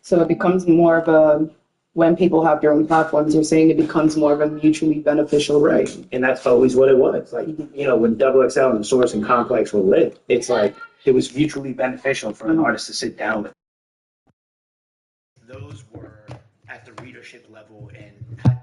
So it becomes more of a, when people have their own platforms, you're saying it becomes more of a mutually beneficial, right? And that's always what it was. Like, you know, when Double XL and Source and Complex were lit, it's like it was mutually beneficial for an artist to sit down with. Those were at the readership level and had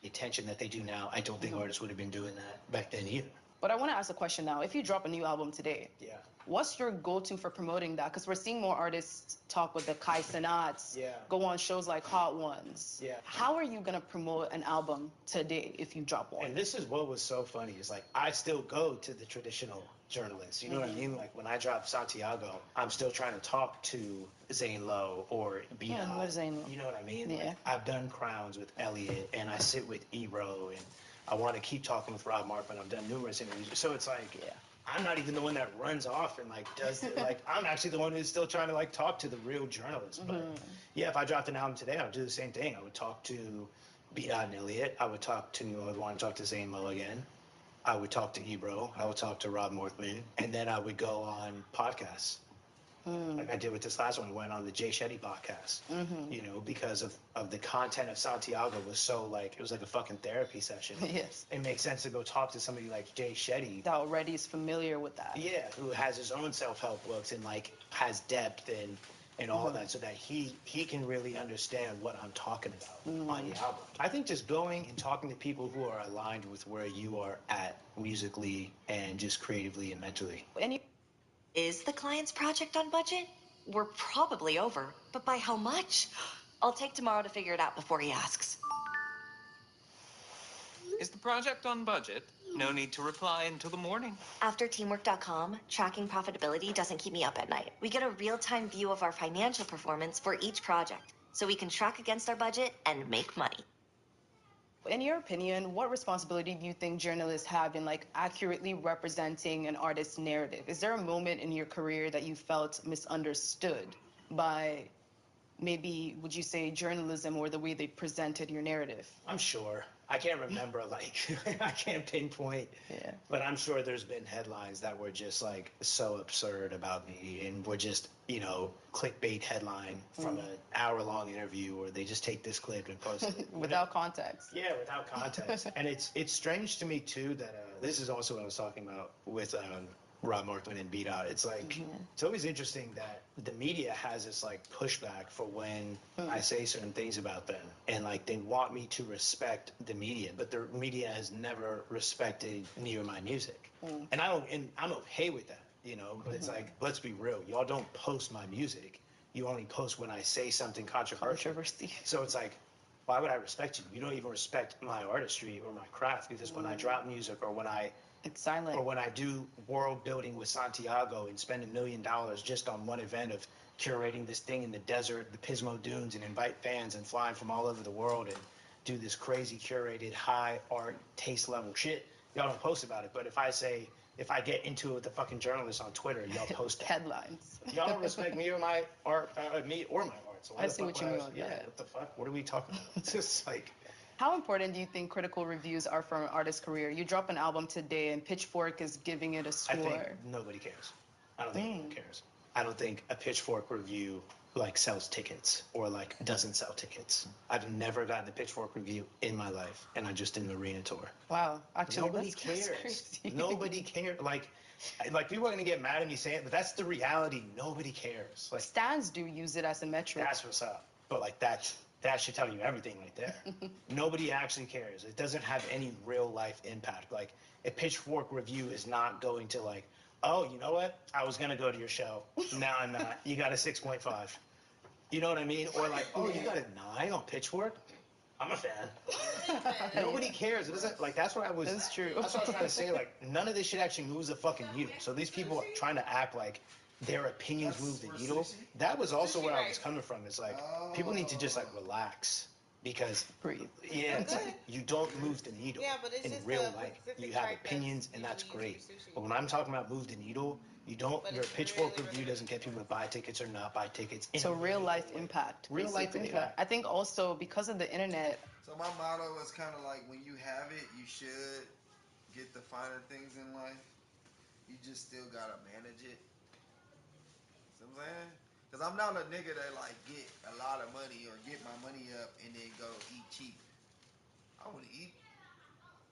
the attention that they do now. I don't think artists would have been doing that back then either. But I want to ask a question now. If you drop a new album today, Yeah. what's your go-to for promoting that? Because we're seeing more artists talk with the Kai Cenats, go on shows like Hot Ones. Yeah. How are you going to promote an album today if you drop one? And this is what was so funny is like I still go to the traditional journalists. You know what I mean? Like when I drop Santiago, I'm still trying to talk to Zane Lowe or B. Yeah, what is Zane Lowe? You know what I mean? Yeah. Like, I've done Crowns with Elliot, and I sit with Ebro, and I want to keep talking with Rob Markman. I've done numerous interviews, so it's like, I'm not even the one that runs off and like does it. Like I'm actually the one who's still trying to like talk to the real journalists. But yeah, if I dropped an album today, I would do the same thing. I would talk to B. and Elliot. I would want to talk to Zane Lowe again. I would talk to Ebro. I would talk to Rob Morthman, and then I would go on podcasts. Like I did with this last one. I went on the Jay Shetty podcast, you know, because of the content of Santiago was so like, it was like a fucking therapy session. Yes. It makes sense to go talk to somebody like Jay Shetty. That already is familiar with that. Yeah, who has his own self-help books and like has depth and all that, so that he can really understand what I'm talking about on the album. I think just going and talking to people who are aligned with where you are at musically and just creatively and mentally. Is the client's project on budget? We're probably over, but by how much? I'll take tomorrow to figure it out before he asks. Is the project on budget? No need to reply until the morning. After teamwork.com, tracking profitability doesn't keep me up at night. We get a real-time view of our financial performance for each project, so we can track against our budget and make money. In your opinion, what responsibility do you think journalists have in like accurately representing an artist's narrative? Is there a moment in your career that you felt misunderstood by maybe, would you say, journalism or the way they presented your narrative? I'm sure. I can't remember, like, I can't pinpoint. Yeah. But I'm sure there's been headlines that were just, like, so absurd about me and were just, you know, clickbait headline from an hour-long interview, or they just take this clip and post it. Without context. Yeah, without context. And it's strange to me, too, that this is also what I was talking about with Rob Morthman and Beat Out. It's like, it's always interesting that the media has this like pushback for when I say certain things about them. And like, they want me to respect the media, but the media has never respected me or my music. And I'm okay with that, you know, but it's like, let's be real. Y'all don't post my music. You only post when I say something controversial. So it's like, why would I respect you? You don't even respect my artistry or my craft, because when I drop music or when it's silent. Or when I do world building with Santiago and spend $1 million just on one event of curating this thing in the desert, the Pismo Dunes, and invite fans and flying from all over the world and do this crazy curated high art taste level shit, y'all don't post about it. But if I get into it with the fucking journalists on Twitter, y'all post that. Headlines. Y'all don't respect me or my art, me or my art. So I see what you mean. Yeah, what the fuck? What are we talking about? It's just like... How important do you think critical reviews are for an artist's career? You drop an album today and Pitchfork is giving it a score. I think nobody cares. I don't think anyone cares. I don't think a Pitchfork review like sells tickets or like doesn't sell tickets. I've never gotten a Pitchfork review in my life, and I just did an arena tour. Wow, actually, nobody cares. Nobody cares. Like people are gonna get mad at me saying it, but that's the reality. Nobody cares. Like Stans do use it as a metric. That's what's up. But like that should tell you everything right there. Nobody actually cares. It doesn't have any real life impact. Like a Pitchfork review is not going to like, oh, you know what? I was gonna go to your show. Now I'm not. You got a 6.5. You know what I mean? Or like, oh, you got a 9 on Pitchfork? I'm a fan. Nobody cares. It doesn't, like, that's what I was. That's true. That's what I was trying to say. Like, none of this shit actually moves a fucking needle. So these people are trying to act like their opinions move the needle. That was also where I was coming from. It's like, people need to just like relax. Because breathe. Yeah, it's like you don't move the needle in real life. You have opinions, and that's great. But when I'm talking about move the needle, you don't. Your Pitchfork review doesn't get people to buy tickets or not buy tickets. So real life impact. Real life impact. I think also because of the internet. So my motto is kind of like, when you have it, you should get the finer things in life. You just still gotta manage it. See what I'm saying? Cause I'm not a nigga that like get a lot of money or get my money up and then go eat cheap. I want to eat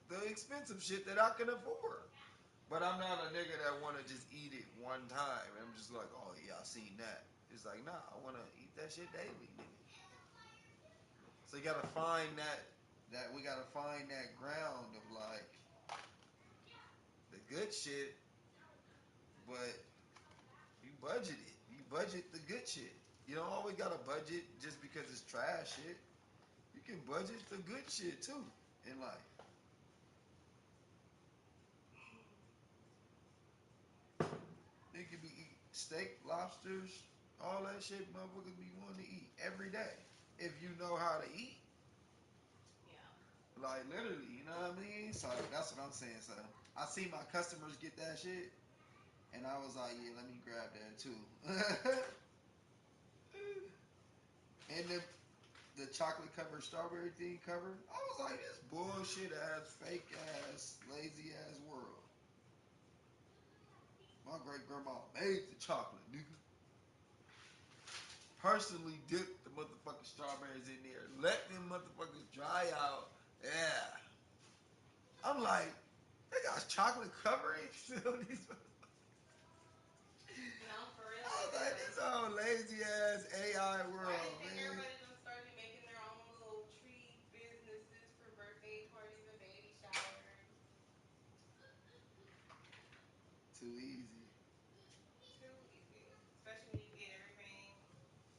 the expensive shit that I can afford. But I'm not a nigga that want to just eat it one time. And I'm just like, oh yeah, I seen that. It's like, nah, I want to eat that shit daily, nigga. So you gotta find that we gotta find that ground of like the good shit, but you budget it. You budget the good shit. You don't always gotta budget just because it's trash shit. You can budget the good shit too in life. You could be eat steak, lobsters, all that shit motherfuckers be wanting to eat every day. If you know how to eat. Yeah. Like literally, you know what I mean? So that's what I'm saying. So I see my customers get that shit and I was like, yeah, let me grab that too. And the chocolate covered strawberry thing cover, I was like, this bullshit ass, fake ass, lazy ass world. My great grandma made the chocolate, nigga. Personally dipped the motherfucking strawberries in there. Let them motherfuckers dry out. Yeah. I'm like, they got chocolate covering still these. No, for real. I was like, this old lazy ass AI world, Why do you think man. everybody done started making their own little treat businesses for birthday parties and baby showers? Too easy. Too easy. Especially when you get everything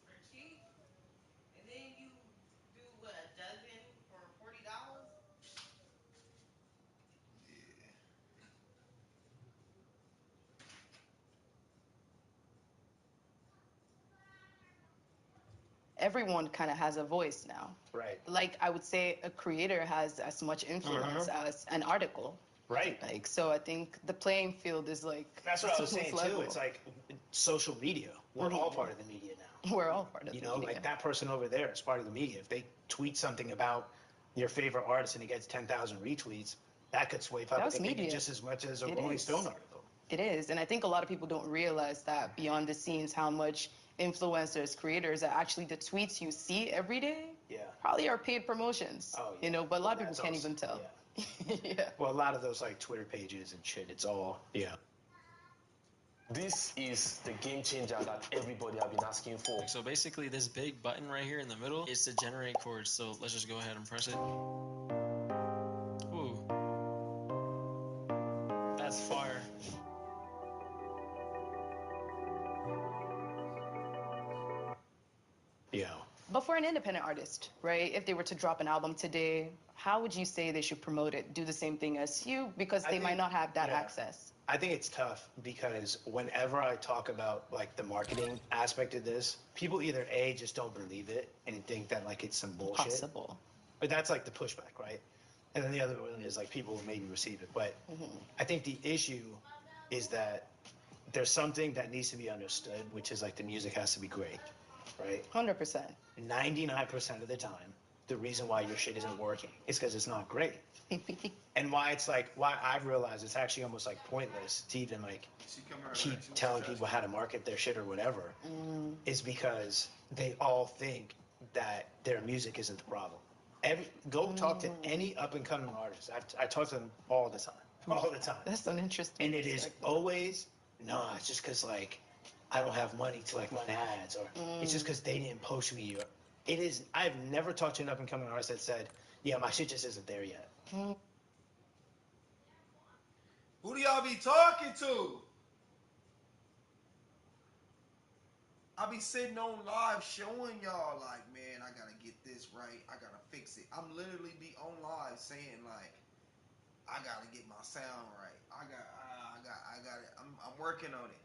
for cheap. And then you do what, a dozen for $40? Yeah. Everyone kind of has a voice now. Right. Like I would say a creator has as much influence as an article. Right. Like so I think the playing field is like That's what I was saying level. too. It's like social media. We're all part of the media now. We're all part of You the know, media. like that person over there is part of the media. If they tweet something about your favorite artist and it gets 10,000 retweets, that could sway public opinion media. just as much as a It Rolling is. Stone article. It is. And I think a lot of people don't realize that behind the scenes how much influencers, creators are actually the tweets you see every day Yeah. probably are paid promotions. Oh, yeah. You know, but a lot of people That's can't also- even tell. Yeah. Yeah. Well, a lot of those like Twitter pages and shit, it's all, yeah. This is the game changer that everybody have been asking for. So basically this big button right here in the middle is to generate chords. So let's just go ahead and press it. Ooh. That's fire. Yeah. But for an independent artist, right, if they were to drop an album today, how would you say they should promote it? Do the same thing as you? Because they might not have that access. I think it's tough because whenever I talk about like the marketing aspect of this, people either A, just don't believe it and think that like it's some bullshit. Possible. But that's like the pushback, right? And then the other one is like people who maybe receive it. But I think the issue is that there's something that needs to be understood, which is like the music has to be great, right? 100%. 99% of the time, the reason why your shit isn't working is because it's not great. And why I've realized it's actually almost like pointless to even like keep telling people how to market their shit or whatever, is because they all think that their music isn't the problem. Go talk to any up and coming artist. I talk to them all the time. That's an interesting. And it is always, no, it's just because like I don't have money to like run ads, or it's just because they didn't post me. Or it is. I've never talked to an up and coming artist that said, yeah, my shit just isn't there yet. Who do y'all be talking to? I be sitting on live showing y'all like, man, I gotta get this right. I gotta fix it. I'm literally be on live saying like, I gotta get my sound right. I got it. I'm working on it.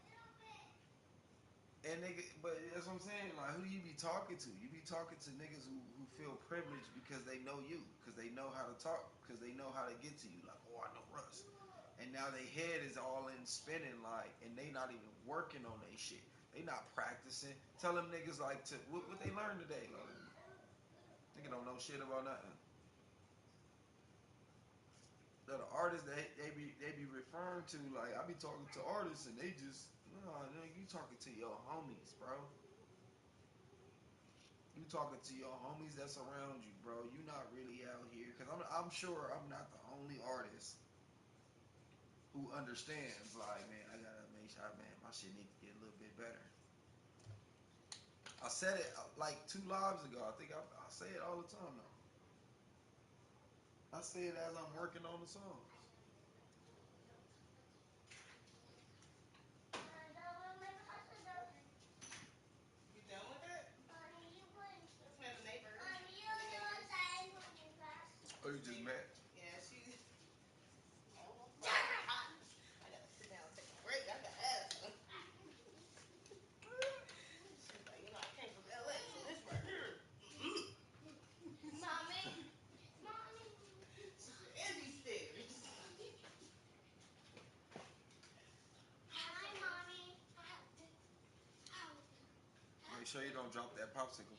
And nigga, but that's what I'm saying. Like, who do you be talking to? You be talking to niggas who feel privileged because they know you, because they know how to talk, because they know how to get to you. Like, oh, I know Russ. And now their head is all in spinning, like, and they not even working on their shit. They not practicing. Tell them niggas like to what they learned today. Like, nigga don't know shit about nothing. the artists they be referring to, like I be talking to artists and they just no, nigga, you talking to your homies, bro. You talking to your homies that's around you, bro. You not really out here because I'm sure I'm not the only artist who understands. Like, man, I gotta make sure, man, my shit need to get a little bit better. I said it like 2 lives ago. I think I say it all the time now. I say it as I'm working on the songs. You done with it? That's my neighbor. Oh, you just met? Yeah, she. Oh, hot. I gotta sit down and take a break. I gotta ask her. She's like, you know, I came from LA, so this right here. Mommy. She said, and these stairs. Hi, Mommy. Make sure you don't drop that popsicle.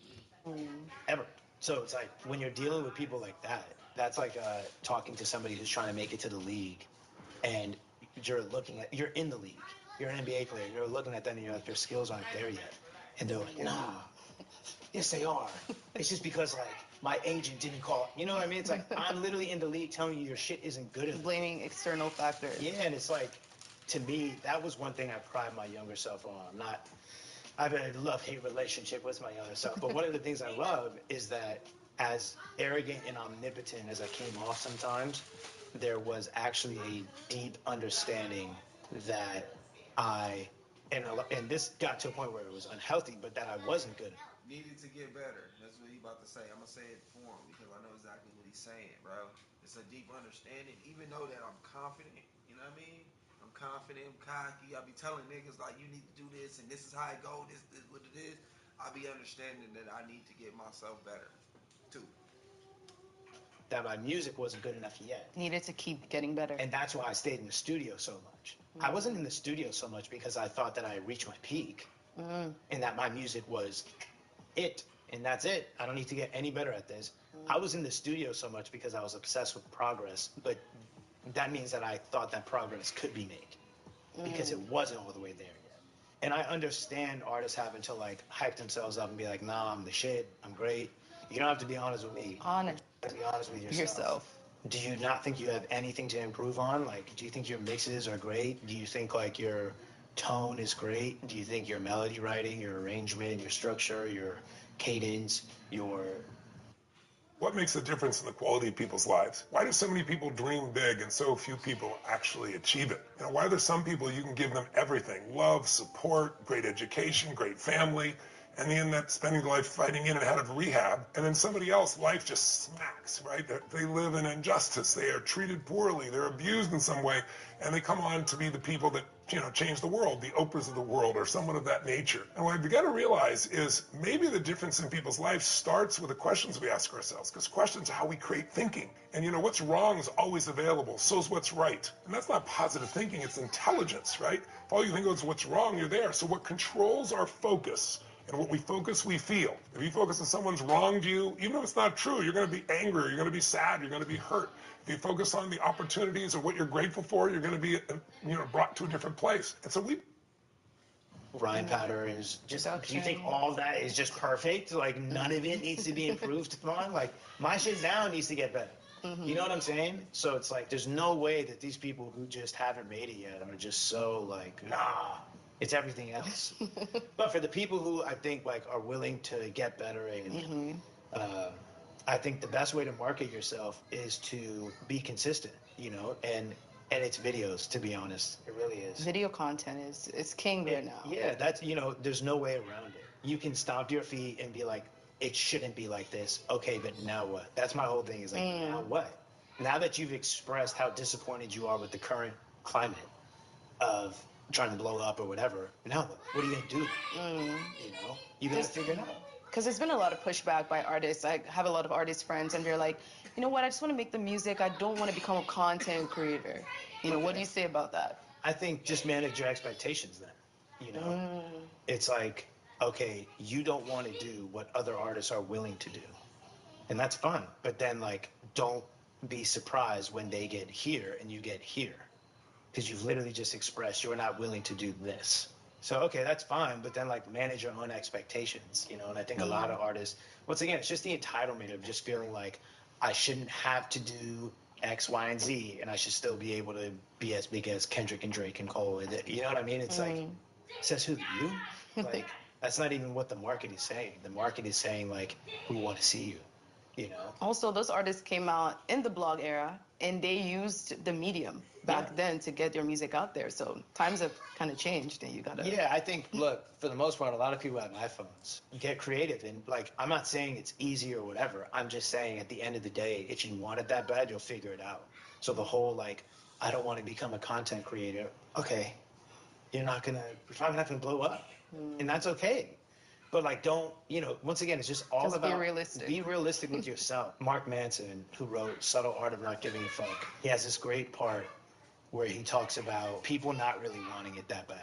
Ever. So it's like when you're dealing with people like that, that's like talking to somebody who's trying to make it to the league, and you're in the league, you're an NBA player, you're looking at them and you're like, their skills aren't there yet, and they're like, nah, yes they are. It's just because like my agent didn't call. You know what I mean? It's like I'm literally in the league telling you your shit isn't good enough. Blaming external factors. Yeah, and it's like, to me, that was one thing I pride my younger self on. I've had a love-hate relationship with my younger self, but one of the things I love is that as arrogant and omnipotent as I came off sometimes, there was actually a deep understanding that and this got to a point where it was unhealthy, but that I wasn't good. Needed to get better. That's what he about to say. I'm gonna say it for him because I know exactly what he's saying, bro. It's a deep understanding, even though that I'm confident. You know what I mean? I'm confident, I'm cocky. I be telling niggas like, you need to do this, and this is how it go. This is what it is. I be understanding that I need to get myself better, too. That my music wasn't good enough yet. Needed to keep getting better. And that's why I stayed in the studio so much. I wasn't in the studio so much because I thought that I had reached my peak and that my music was it, and that's it. I don't need to get any better at this. I was in the studio so much because I was obsessed with progress, but that means that I thought that progress could be made because it wasn't all the way there yet. And I understand artists having to like hype themselves up and be like, nah, I'm the shit, I'm great. You don't have to be honest with me. Honest. Be honest with yourself. Do you not think you have anything to improve on? Like, do you think your mixes are great? Do you think like your tone is great? Do you think your melody writing, your arrangement, your structure, your cadence, your What makes a difference in the quality of people's lives? Why do so many people dream big and so few people actually achieve it? You know, why are there some people you can give them everything? Love, support, great education, great family, and they end up spending life fighting in and out of rehab. And then somebody else, life just smacks, right? They live in injustice. They are treated poorly. They're abused in some way. And they come on to be the people that, you know, change the world, the Oprahs of the world or someone of that nature. And what we've got to realize is maybe the difference in people's lives starts with the questions we ask ourselves, because questions are how we create thinking. And, you know, what's wrong is always available. So is what's right. And that's not positive thinking. It's intelligence, right? If all you think of is what's wrong, you're there. So what controls our focus? And what we focus, we feel. If you focus on someone's wronged you, even if it's not true, you're going to be angry, you're going to be sad, you're going to be hurt. If you focus on the opportunities or what you're grateful for, you're going to be, you know, brought to a different place. And so we rhyme pattern is just, do you think all that is just perfect? Like none of it needs to be improved upon? Like my shit now needs to get better. You know what I'm saying? So it's like there's no way that these people who just haven't made it yet are just so like, nah, it's everything else. But for the people who I think like are willing to get better and I think the best way to market yourself is to be consistent, you know, and it's videos, to be honest. It really is. Video content is king right now. Yeah, that's, you know, there's no way around it. You can stomp your feet and be like, it shouldn't be like this. Okay, but now what? That's my whole thing is like, now what? Now that you've expressed how disappointed you are with the current climate of trying to blow up or whatever, now what? What are you going to do? You know, you got to figure it out. Because there's been a lot of pushback by artists. I have a lot of artist friends, and they're like, you know what, I just want to make the music. I don't want to become a content creator. You know, what do you say about that? I think just manage your expectations then. You know, it's like, okay, you don't want to do what other artists are willing to do. And that's fine. But then, like, don't be surprised when they get here and you get here. Because you've literally just expressed you're not willing to do this. So, okay, that's fine, but then like manage your own expectations, you know? And I think a lot of artists, once again, it's just the entitlement of just feeling like I shouldn't have to do X, Y, and Z, and I should still be able to be as big as Kendrick and Drake and Cole. You know what I mean? It's like, says who, you? Like, that's not even what the market is saying. The market is saying like, we want to see you, you know? Also, those artists came out in the blog era, and they used the medium back then to get their music out there. So times have kind of changed, and you gotta. Yeah, I think, look, for the most part, a lot of people have iPhones. Get creative, and like, I'm not saying it's easy or whatever. I'm just saying at the end of the day, if you want it that bad, you'll figure it out. So the whole like, I don't want to become a content creator. Okay, you're probably not gonna blow up, and that's okay. But like, don't, you know, once again, it's just all Just be about realistic. Be realistic with yourself. Mark Manson, who wrote Subtle Art of Not Giving a Fuck, he has this great part where he talks about people not really wanting it that bad.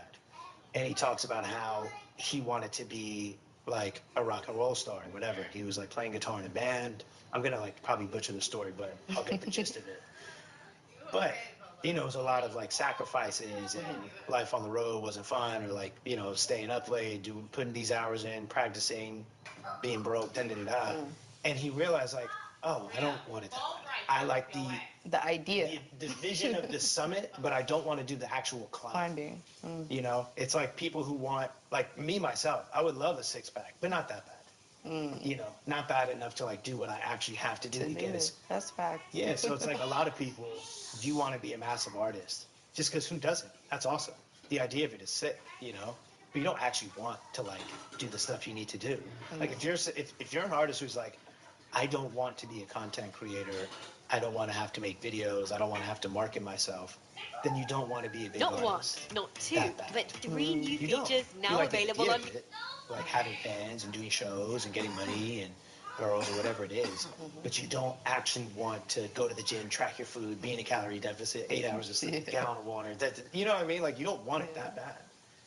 And he talks about how he wanted to be like a rock and roll star or whatever. He was like playing guitar in a band. I'm gonna like probably butcher the story, but I'll get the gist of it. But you know, it was a lot of like sacrifices, and life on the road wasn't fun, or like, you know, staying up late, putting these hours in, practicing, being broke, da da da. And he realized like, oh, I don't want it that bad. I like The idea. the vision of the summit, but I don't want to do the actual climb. Climbing. You know, it's like people who want, like me myself, I would love a six pack, but not that bad. You know, not bad enough to like do what I actually have to do to get it. That's fact. Yeah, so it's like a lot of people do want to be a massive artist, just because who doesn't? That's awesome. The idea of it is sick, you know, but you don't actually want to like do the stuff you need to do. Like if you're an artist who's like, I don't want to be a content creator, I don't want to have to make videos, I don't want to have to market myself, then you don't want to be a big Not artist. one, not two, That bad. but three new You don't. features You now like the available idea on. of it, like having fans and doing shows and getting money and girls or whatever it is, but you don't actually want to go to the gym, track your food, be in a calorie deficit, 8 hours of sleep, gallon of water. You know what I mean? Like, you don't want it that bad.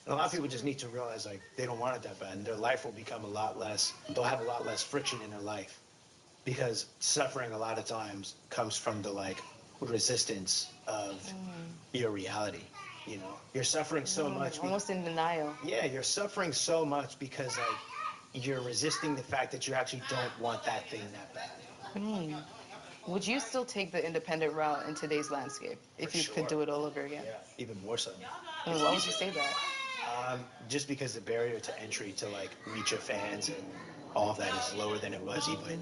And a lot of people just need to realize like they don't want it that bad, and their life will become a lot less. They'll have a lot less friction in their life, because suffering a lot of times comes from the like resistance of your reality. You know, you're suffering so much. Almost in denial. Yeah, you're suffering so much because like you're resisting the fact that you actually don't want that thing that bad. Would you still take the independent route in today's landscape if you could do it all over again? Yeah, even more so. And why would you say that? Just because the barrier to entry to like reach your fans and all of that is lower than it was even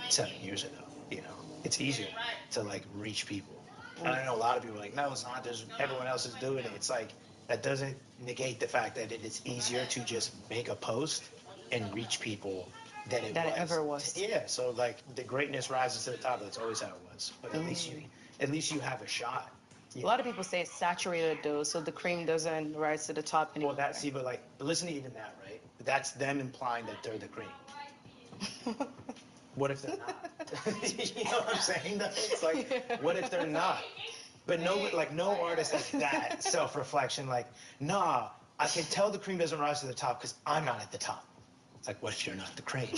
7 years ago. You know, it's easier to like reach people. And I know a lot of people are like, no, it's not. Everyone else is doing it. It's like that doesn't negate the fact that it is easier to just make a post and reach people than it ever was. Yeah. So like the greatness rises to the top. That's always how it was. But at least you have a shot. A lot of people say it's saturated though, so the cream doesn't rise to the top anymore. Well, but like, listen to even that, right? That's them implying that they're the cream. What if they're not? You know what I'm saying? Though? It's like, what if they're not? But no artist has that self-reflection. Like, nah, I can tell the cream doesn't rise to the top because I'm not at the top. It's like, what if you're not the cream?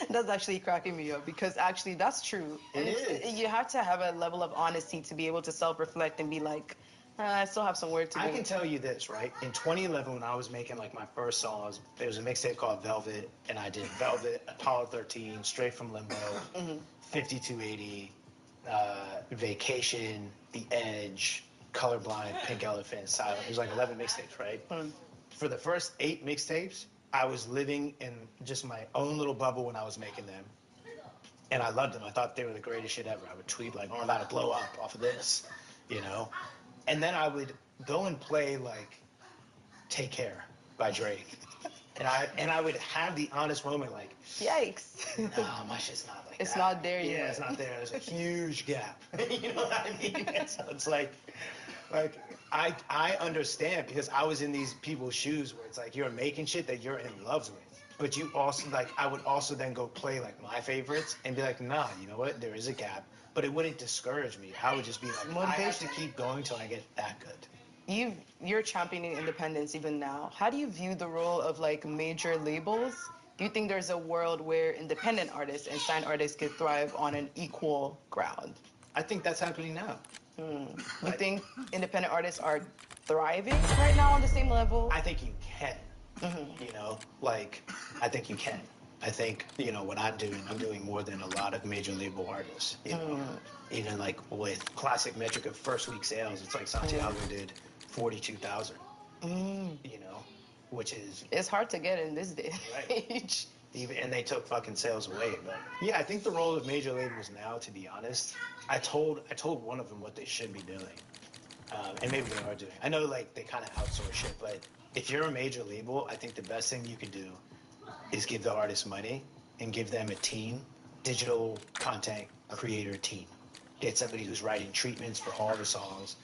That's actually cracking me up, because actually that's true. It is. You have to have a level of honesty to be able to self-reflect and be like, I still have some work to do. I can tell you this, right? In 2011, when I was making like my first songs, there was a mixtape called Velvet, and I did Velvet, Apollo 13, Straight from Limbo, 5280, Vacation, The Edge, Colorblind, Pink Elephant, Silent. It was like 11 mixtapes, right? For the first 8 mixtapes, I was living in just my own little bubble when I was making them. And I loved them. I thought they were the greatest shit ever. I would tweet like, oh, I'm about to blow up off of this, you know? And then I would go and play like Take Care by Drake. And I would have the honest moment like, yikes. No, my shit's not like it's that. not there yet. Yeah, it's not there. There's a huge gap. You know what I mean? And so it's like I understand, because I was in these people's shoes where it's like you're making shit that you're in love with. But you also like, I would also then go play like my favorites and be like, nah, you know what? There is a gap. But it wouldn't discourage me. I would just be like, I have to keep going till I get that good. You're championing independence even now. How do you view the role of like major labels Do you think there's a world where independent artists and signed artists could thrive on an equal ground? I think that's happening now. You think independent artists are thriving right now on the same level? I think you can. You know, like, I think you can. I think, you know, what I'm doing more than a lot of major label artists. You know, even like with classic metric of first week sales, it's like Santiago did 42,000. You know, which is It's hard to get in this day and Right. age. even, and they took fucking sales away. But yeah, I think the role of major labels now, to be honest, I told one of them what they should be doing. And maybe they are doing. I know, like, they kind of outsource shit, but if you're a major label, I think the best thing you could do is give the artist money and give them a team, digital content creator team. Get somebody who's writing treatments for all the songs,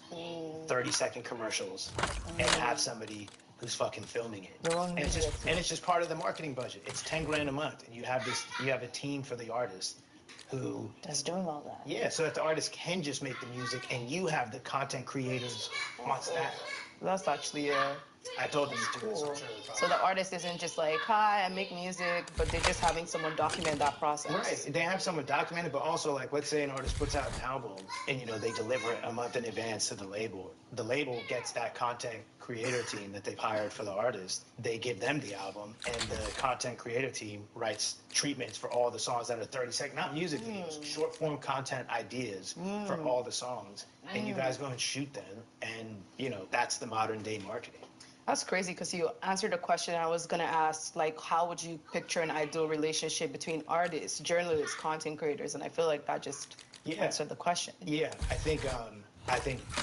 30-second commercials, and have somebody who's fucking filming it. And it's just part of the marketing budget. It's 10 grand a month, and you have a team for the artist who That's doing all that. yeah, so that the artist can just make the music and you have the content creators on staff. That's actually I told them to do this. cool. I'm sure they probably- So the artist isn't just like, hi, I make music, but they're just having someone document that process. Right. They have someone documented, but also, like, let's say an artist puts out an album and, you know, they deliver it a month in advance to the label. The label gets that content creator team that they've hired for the artist. They give them the album, and the content creator team writes treatments for all the songs that are 30-second, not music videos, short form content ideas for all the songs. And you guys go and shoot them, and, you know, that's the modern day marketing. That's crazy because you answered a question I was going to ask, like, how would you picture an ideal relationship between artists, journalists, content creators? And I feel like that just answered the question. Yeah, I think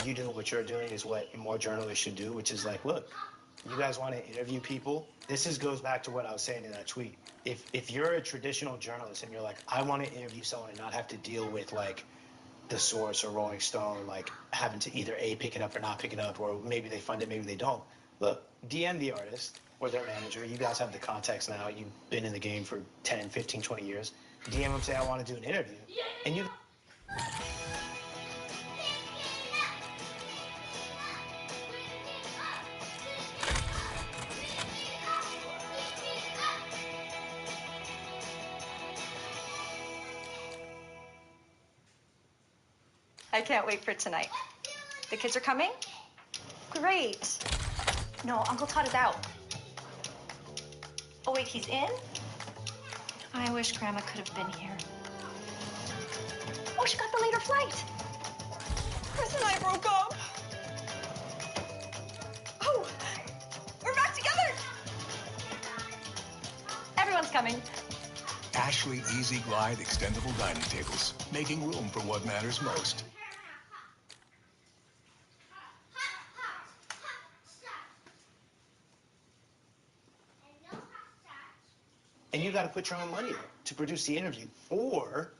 you doing what you're doing is what more journalists should do, which is like, look, you guys want to interview people. Goes back to what I was saying in that tweet. If you're a traditional journalist and you're like, I want to interview someone and not have to deal with like The Source or Rolling Stone, like having to either A, pick it up or not pick it up, or maybe they fund it, maybe they don't. Look, DM the artist or their manager. You guys have the context now. You've been in the game for 10, 15, 20 years. DM them, say, I want to do an interview. And you... I can't wait for tonight. The kids are coming? Great. No, Uncle Todd is out. Oh, wait, he's in? I wish Grandma could have been here. Oh, she got the later flight. Chris and I broke up. Oh, we're back together. Everyone's coming. Ashley Easy Glide extendable dining tables, making room for what matters most. And you got to put your own money up to produce the interview. Or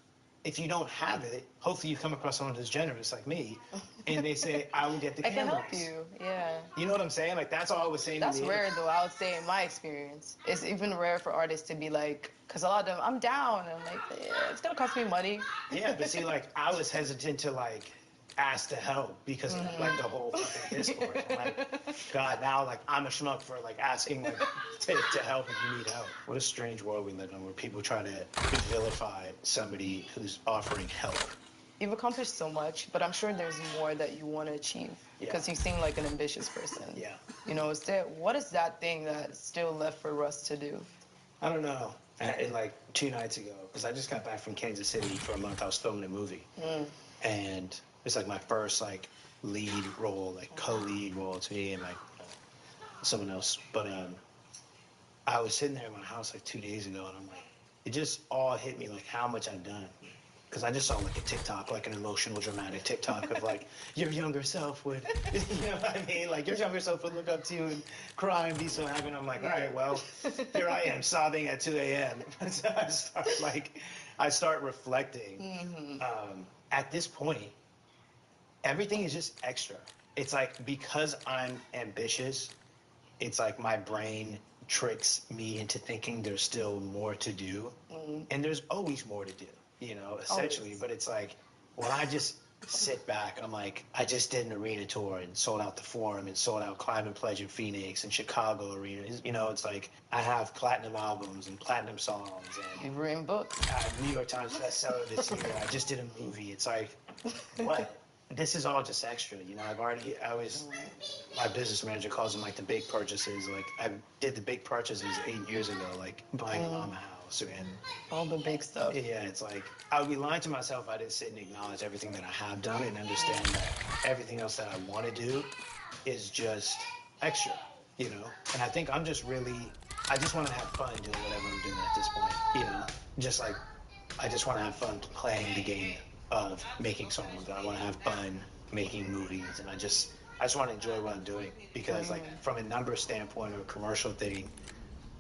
if you don't have it, hopefully you come across someone who's generous like me, and they say, I will get the I can cameras. help you, yeah. You know what I'm saying? Like, that's all I was saying That's to me. rare, though, I would say, in my experience. It's even rare for artists to be like, because a lot of them, I'm down. And I'm like, yeah, it's going to cost me money. Yeah, but see, like, I was hesitant to, like, ask to help because of, like, the whole fucking Discord. I'm like, God, now, like, I'm a schmuck for, like, asking, like, to help if you need help. What a strange world we live in where people try to vilify somebody who's offering help. You've accomplished so much, but I'm sure there's more that you want to achieve because you seem like an ambitious person. Yeah. You know, what is that thing that's still left for Russ to do? I don't know. And like 2 nights ago, because I just got back from Kansas City for a month, I was filming a movie. And it's like my first like lead role, like co-lead role. It's me and like someone else. But I was sitting there in my house like 2 days ago, and I'm like, it just all hit me like how much I've done. Because I just saw like a TikTok, like an emotional, dramatic TikTok of like, your younger self would, you know what I mean? Like your younger self would look up to you and cry and be so happy. And I'm like, all right, well, here I am sobbing at 2 a.m. So I start reflecting. At this point, everything is just extra. It's like, because I'm ambitious, it's like my brain tricks me into thinking there's still more to do. And there's always more to do. You know, essentially, but it's like, when I just sit back. I'm like, I just did an arena tour and sold out the Forum and sold out Climate Pledge in Phoenix and Chicago Arena. You know, it's like I have platinum albums and platinum songs and You've written books. New York Times bestseller this year. I just did a movie. It's like, what? This is all just extra, you know. My business manager calls them like the big purchases. Like I did the big purchases 8 years ago, like buying a mom a house and all the big stuff. Yeah, it's like I would be lying to myself if I didn't sit and acknowledge everything that I have done and understand that everything else that I want to do is just extra, you know. And I think I just want to have fun doing whatever I'm doing at this point, you know. Just like I just want to have fun playing the game of making songs. I want to have fun making movies, and I just want to enjoy what I'm doing because, like, from a number standpoint or a commercial thing,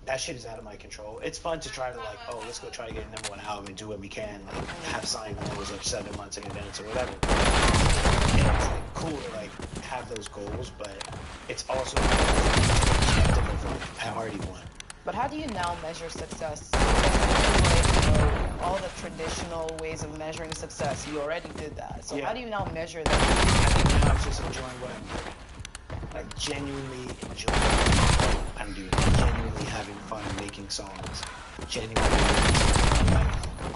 that shit is out of my control. It's fun to try to like, oh, let's go try to get a #1 album and do what we can, like have signed goals of 7 months in advance or whatever. And it's like cool to like have those goals, but it's also objective of like I already won. But how do you now measure success? All the traditional ways of measuring success, you already did that. So how do you now measure that? I think now I'm just enjoying what I'm doing. Like genuinely enjoying what I'm doing. Genuinely having fun making songs. Genuinely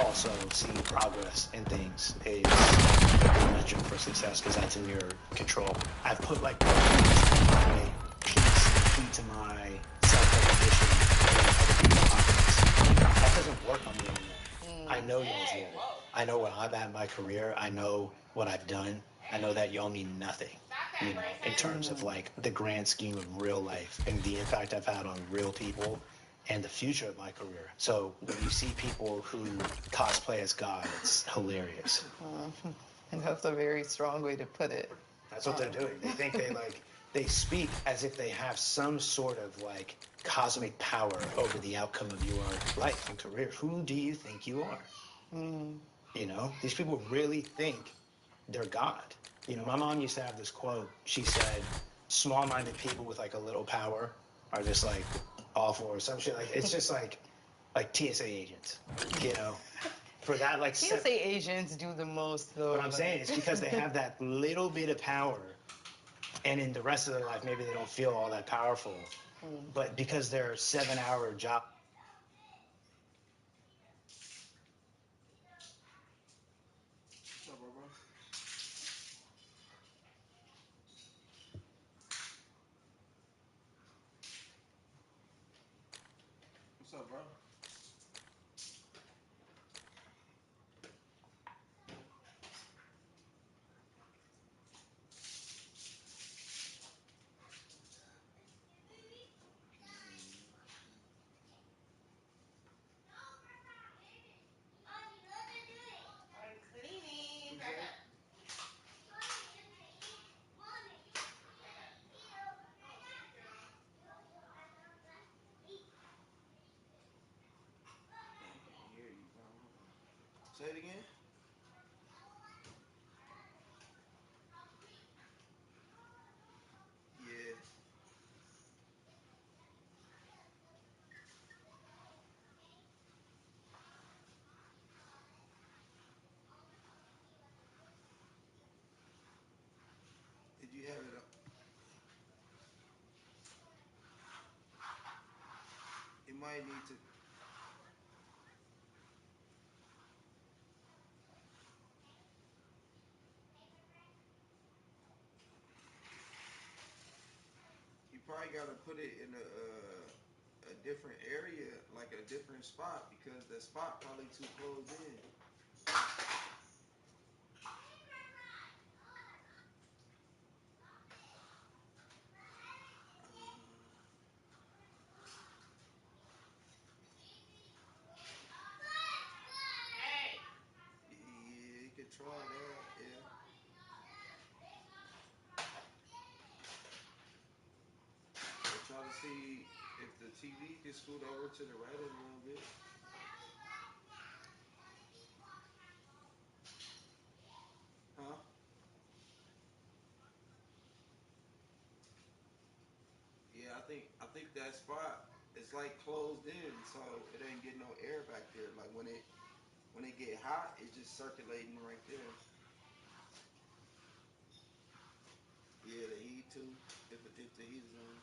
also seeing progress in things is a metric for success because that's in your control. I've put like my key to my self-recognition in other people's pockets. That doesn't work on me anymore. I know y'all's here. I know where I'm at in my career. I know what I've done. I know that y'all mean nothing, you know, in terms of like the grand scheme of real life and the impact I've had on real people and the future of my career. So when you see people who cosplay as God, it's hilarious. And that's a very strong way to put it. That's what they're doing. They think they speak as if they have some sort of like cosmic power over the outcome of your life and career. Who do you think you are? You know, these people really think they're God. You know, my mom used to have this quote. She said, small-minded people with like a little power are just like awful or some shit. Like it's just like TSA agents, you know. For that, like TSA agents do the most, though. What I'm saying is because they have that little bit of power, and in the rest of their life, maybe they don't feel all that powerful. But because they're 7-hour job. What's up, bro? What's up, bro? Say it again. Yeah. Did you have it up? It might need to. You probably gotta put it in a different area, like a different spot, because the spot probably too closed in. Yeah, you could try that. Yeah. Or try to see if the TV can scoot over to the right a little bit. Huh? Yeah, I think that spot is like closed in, so it ain't getting no air back there. Like when it get hot, it's just circulating right there. Yeah, the heat too. If the heat is on.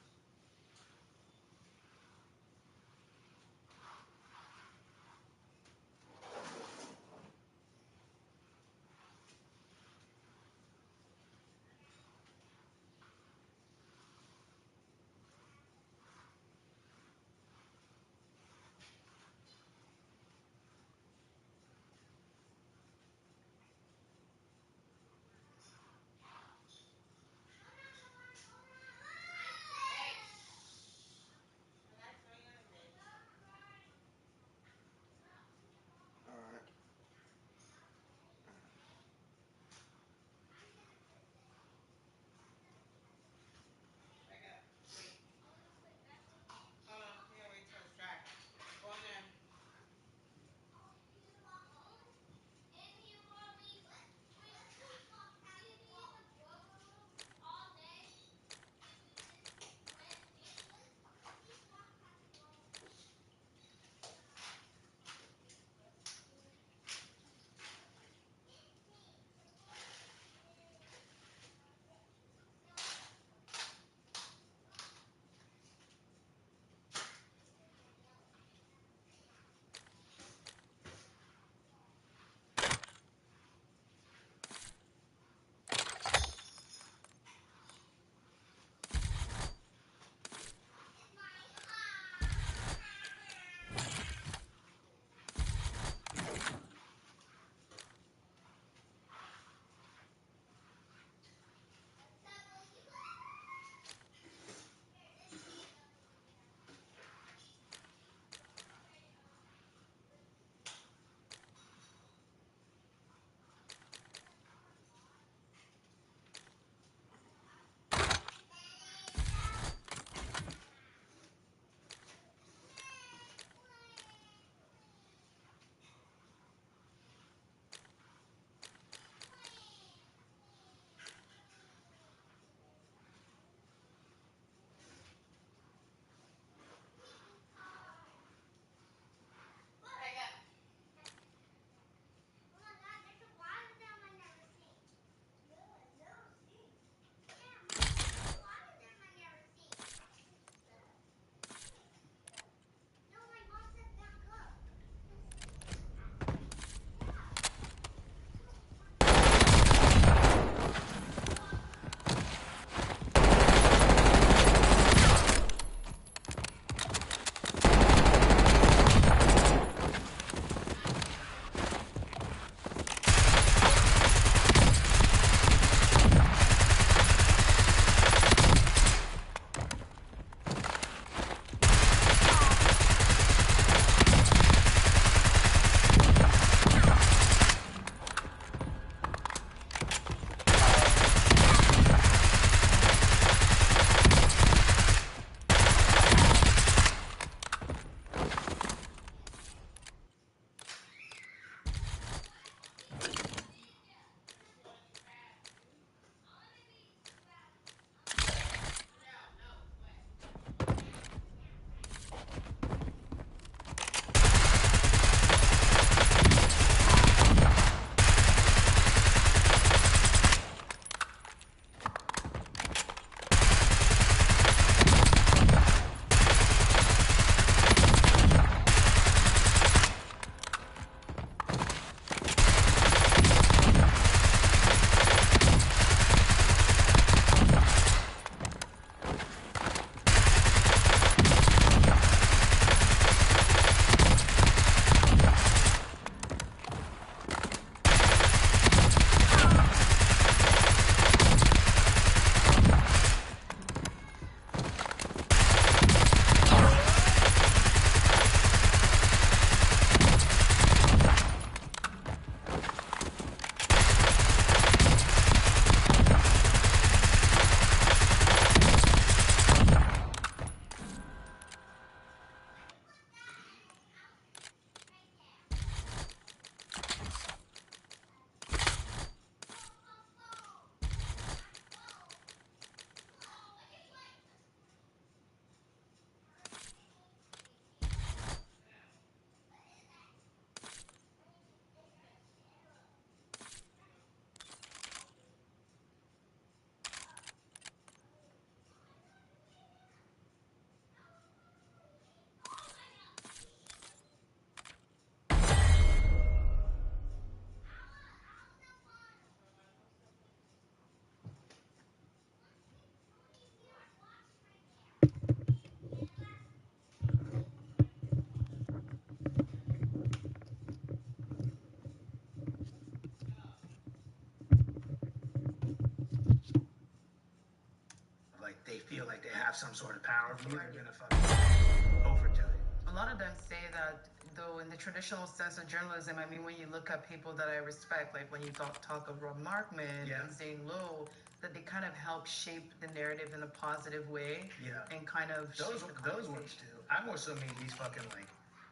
they feel like they have some sort of power over you, they're gonna fucking overdo it. A lot of them say that, though, in the traditional sense of journalism, I mean, when you look at people that I respect, like when you talk of Rob Markman and Zane Lowe, that they kind of help shape the narrative in a positive way. Yeah. And kind of Those ones too. I more so mean these fucking like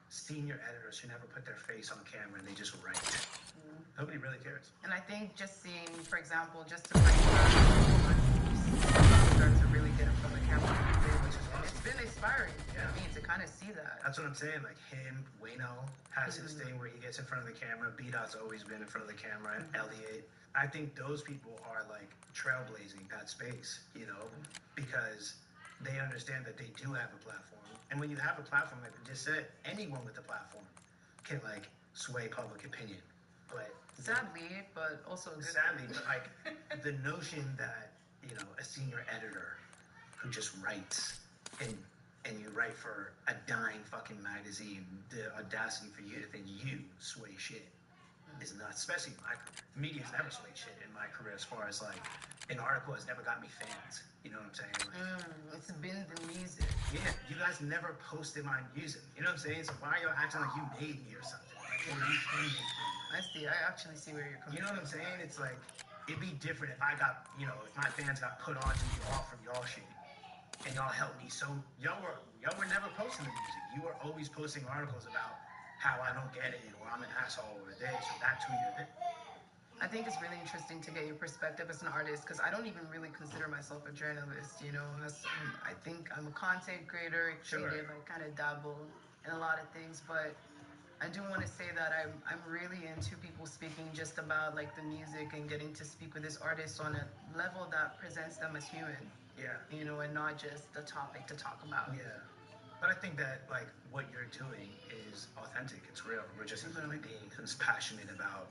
senior editors who never put their face on camera and they just write. Nobody really cares. And I think just seeing, for example, just to bring start to really get in front of the camera, it's been inspiring to me to kind of see that. That's what I'm saying. Like him, Wayno has his thing where he gets in front of the camera. B-Dot's always been in front of the camera. Elliot. I think those people are like trailblazing that space, you know, because they understand that they do have a platform. And when you have a platform, like I just said, anyone with a platform can like sway public opinion. But sadly, but also sadly, but like the notion that, you know, a senior editor who just writes and you write for a dying fucking magazine, the audacity for you to think you sway shit is nuts, especially in my career. Media's never swayed shit in my career as far as like an article has never got me fans. You know what I'm saying? Like, it's been the music. Yeah, you guys never posted my music. You know what I'm saying? So why are y'all acting like you made me or something? Like, you can make me. I see. I actually see where you're coming from. You know what I'm saying? It's like, it'd be different if I got, you know, if my fans got put on to me all from y'all shit. And y'all helped me. So y'all were never posting the music. You were always posting articles about how I don't get it or I'm an asshole or this or that's who you're this. I think it's really interesting to get your perspective as an artist because I don't even really consider myself a journalist, you know. I think I'm a content creator, like kind of dabble in a lot of things, but I do want to say that I'm really into people speaking just about like the music and getting to speak with this artist on a level that presents them as human. Yeah. You know, and not just the topic to talk about. Yeah. But I think that like what you're doing is authentic. It's real. We're just a human being who's passionate about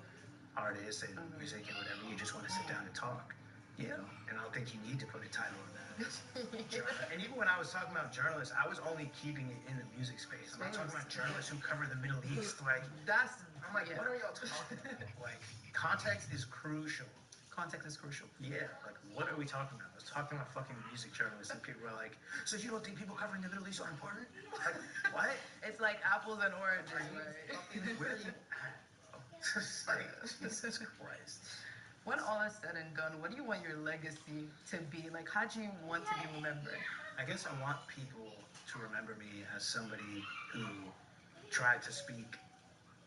artists and music and whatever. You just want to sit down and talk. You know? And I don't think you need to put a title on that. And even when I was talking about journalists, I was only keeping it in the music space. I'm not talking about journalists who cover the Middle East. Like I'm like, what are y'all talking about? Like, context is crucial. Context is crucial. Yeah, like what are we talking about? I was talking about fucking music journalists and people were like, so you don't think people covering the Middle East are important? Like, what? It's like apples and oranges, right? Where are you at? Like, Jesus Christ. When all is said and done, what do you want your legacy to be? Like, how do you want to be remembered? I guess I want people to remember me as somebody who tried to speak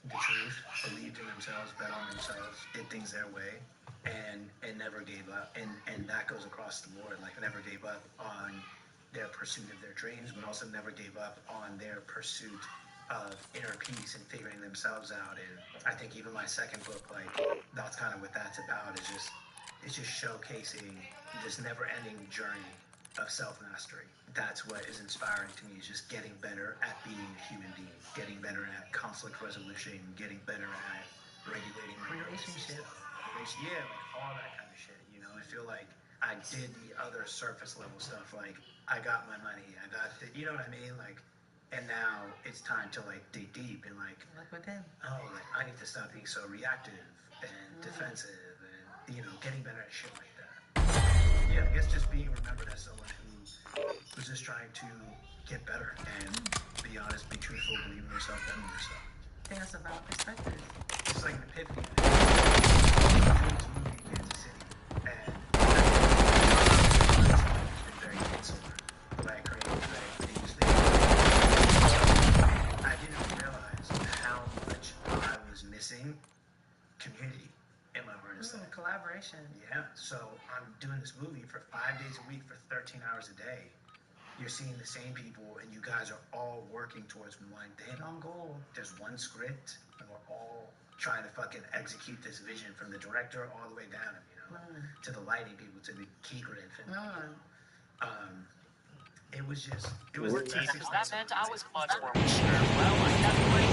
the truth, believed in themselves, bet on themselves, did things their way, and never gave up. And that goes across the board. Like, never gave up on their pursuit of their dreams, but also never gave up on their pursuit of inner peace and figuring themselves out. And I think even my second book, like, that's kind of what that's about. It's just showcasing this never-ending journey of self-mastery. That's what is inspiring to me, is just getting better at being a human being, getting better at conflict resolution, getting better at regulating relationships. Yeah, like all that kind of shit, you know? I feel like I did the other surface level stuff, like I got my money, I got the, you know what I mean? Like, and now it's time to like dig deep and like, with him. Oh, like I need to stop being so reactive and defensive and, you know, getting better at shit like that. Yeah, I guess just being remembered as someone who's just trying to get better and be honest, be truthful, believe in yourself, bet on yourself. I think that's a valid perspective. It's like an epiphany. I was doing this movie in Kansas City, and it's been very insular. Black creative, I didn't realize how much I was missing community in my artist life. Collaboration. Yeah, so I'm doing this movie for 5 days a week for 13 hours a day. You're seeing the same people, and you guys are all working towards one thing. One goal. There's one script, and we're all trying to fucking execute this vision from the director all the way down, you know, to the lighting people, to the key grip. And, it was just, it was that meant I was much more mature. Well, I definitely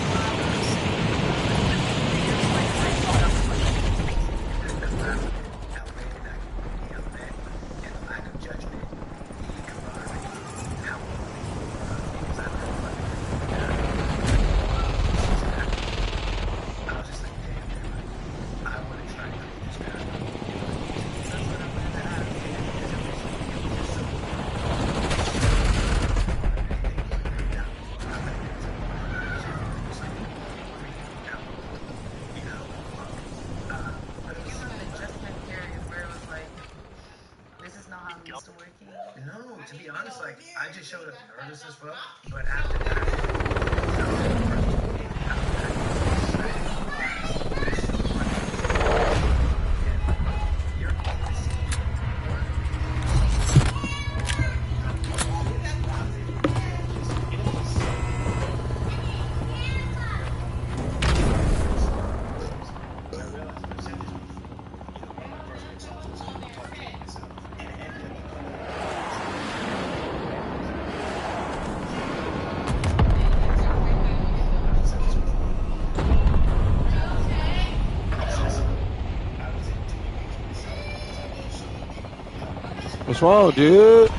No, to be honest, like I just showed up nervous as fuck, but after that. What's wrong, dude?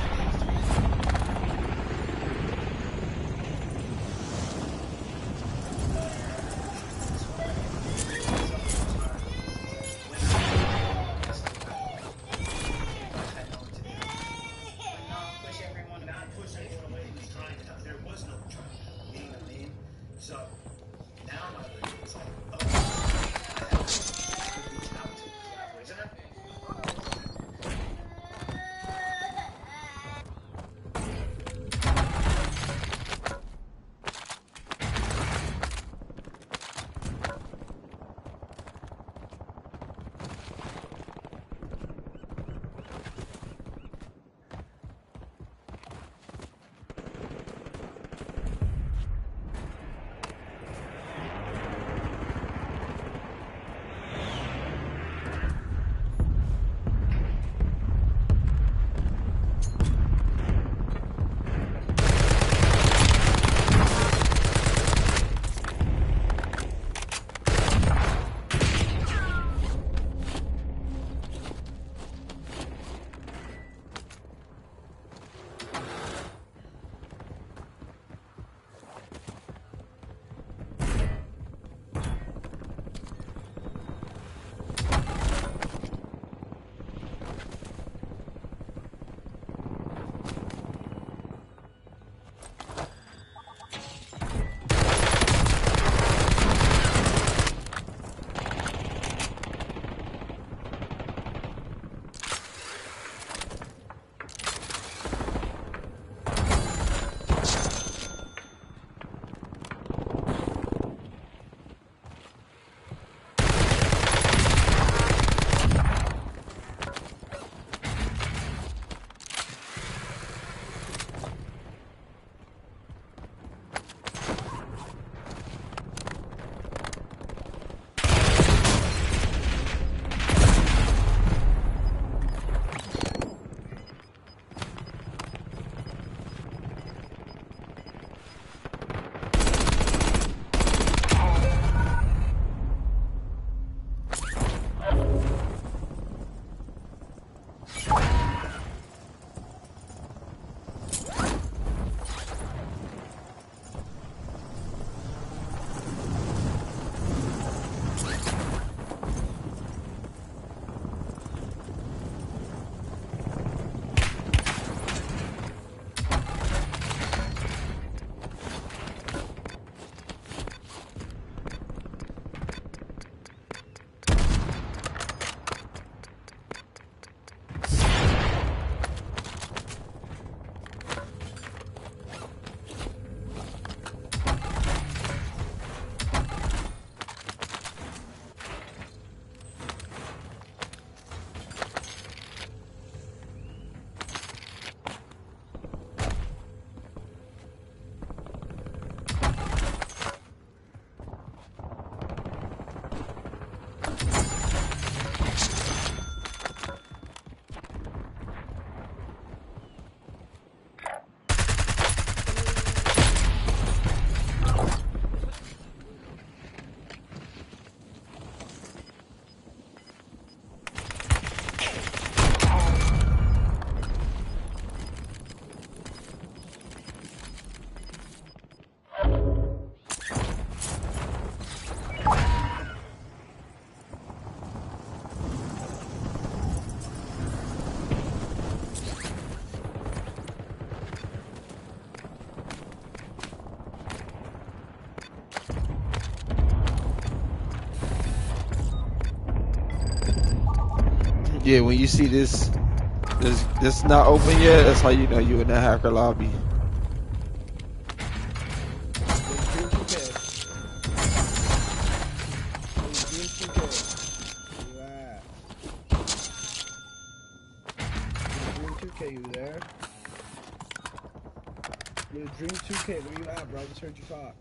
Yeah, when you see this this not open yet, that's how you know you in the hacker lobby. You there? Yo, Dream 2K, where you at, bro? I just heard you talk.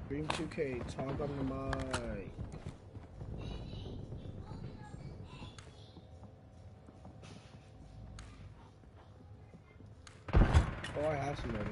Dream 2K, talk on the mic. Oh, I have some of it.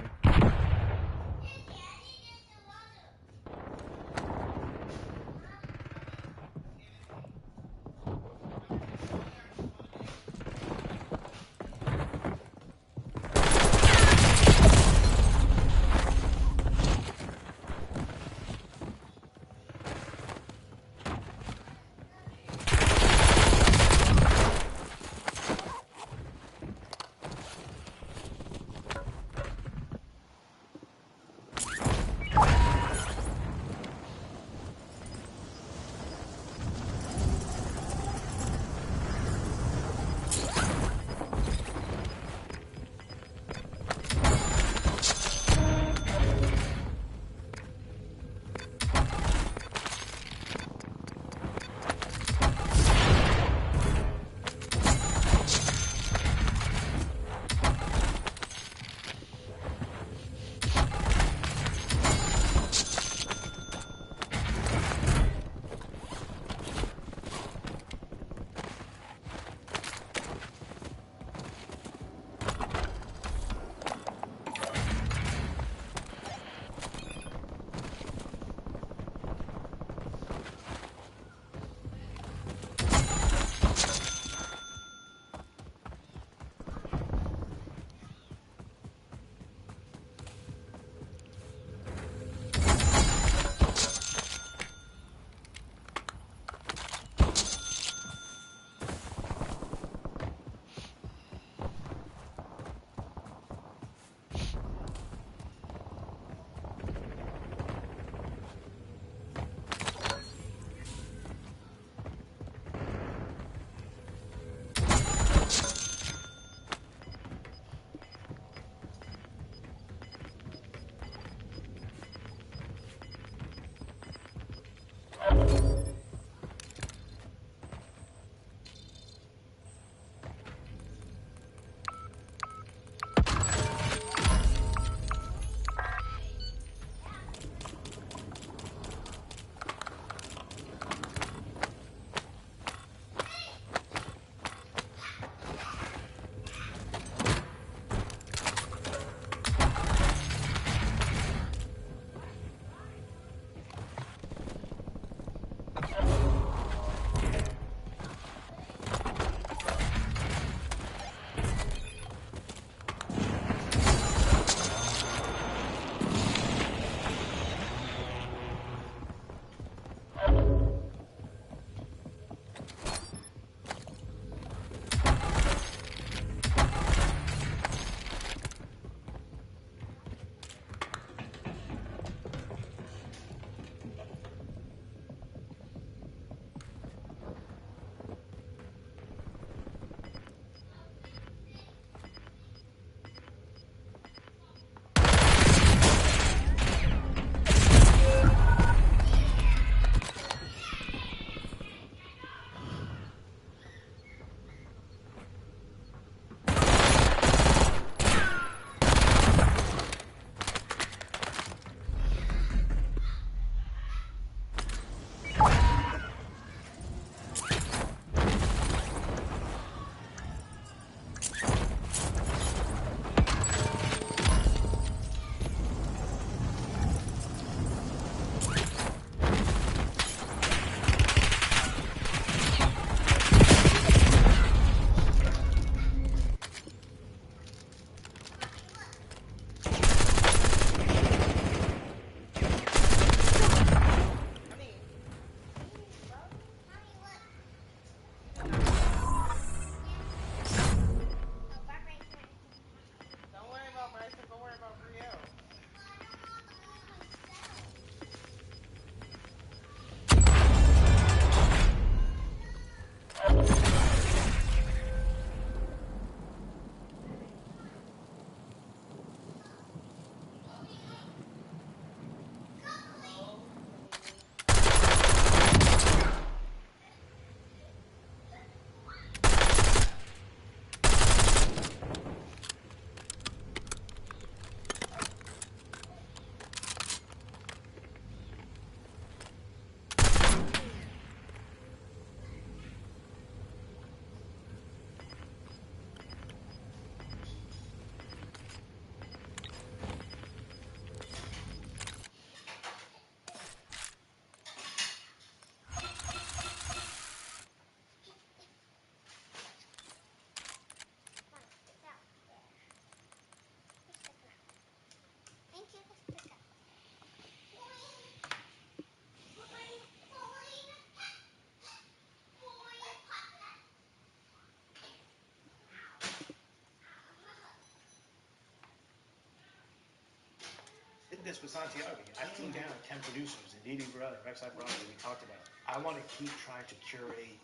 this with Santiago. I threw down 10 producers and Didi Brother, Rex Brother. We talked about. I want to keep trying to curate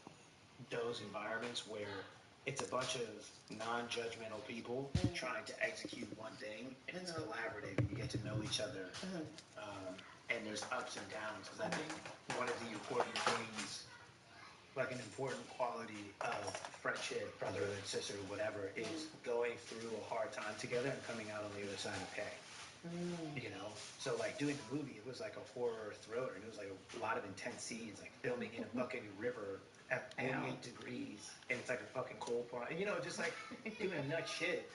those environments where it's a bunch of non-judgmental people trying to execute one thing, and it's collaborative, and you get to know each other, and there's ups and downs. Because I think one of the important things, like an important quality of friendship, brotherhood, sisterhood, whatever, is going through a hard time together and coming out on the other side okay. You know, so like doing the movie, it was like a horror thriller, and it was like a lot of intense scenes, like filming in a fucking river at 48 degrees, and it's like a fucking coal pond, and you know, just like doing nut shit,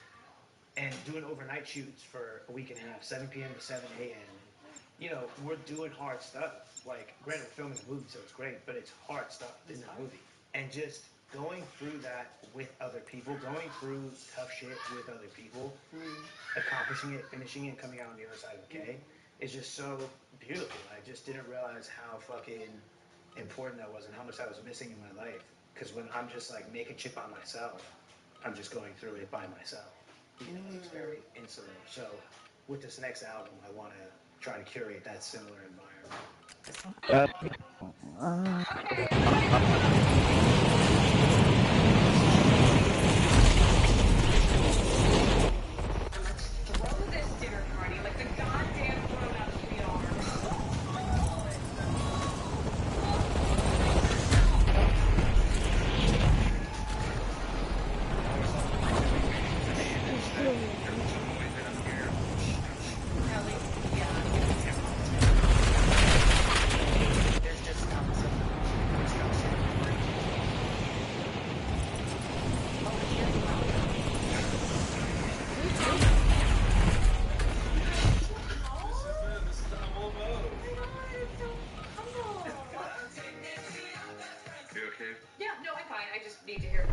and doing overnight shoots for a week and a half, 7 p.m. to 7 a.m. You know, we're doing hard stuff. Like, granted, we're filming a movie, so it's great, but it's hard stuff in the movie, and just going through that with other people, going through tough shit with other people, accomplishing it, finishing it, coming out on the other side okay, is just so beautiful. I just didn't realize how fucking important that was and how much I was missing in my life. Because when I'm just like making shit by myself, I'm just going through it by myself. You know, it's very insular. So with this next album, I want to try to curate that similar environment. Throw this dinner party like the goddamn grown-ups we are. Yeah, no, I'm fine. I just need to hear.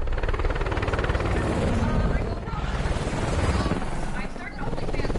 I started OnlyFans.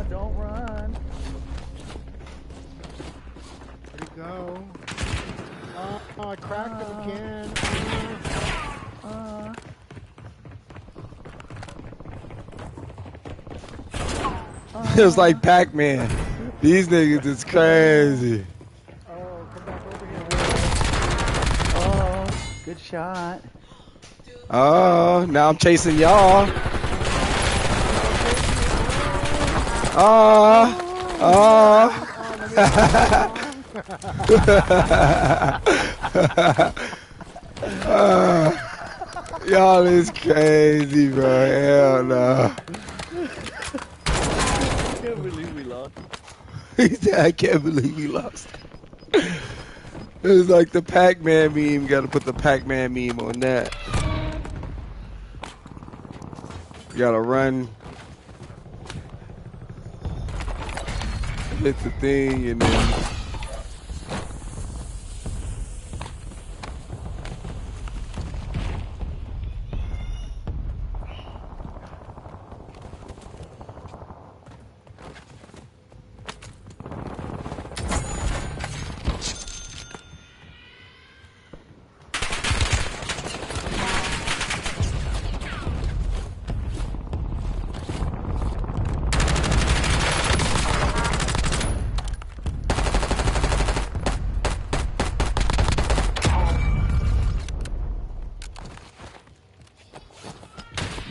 Don't run. Where'd he go? Oh, I cracked him again. It was like Pac-Man. These niggas is crazy. Oh, come back over here. Oh, good shot. Oh, now I'm chasing y'all. Oh, y'all is crazy, bro. Hell no. I can't believe I can't believe we lost. It was like the Pac-Man meme. Got to put the Pac-Man meme on that. You got to run. Hit the thing and then...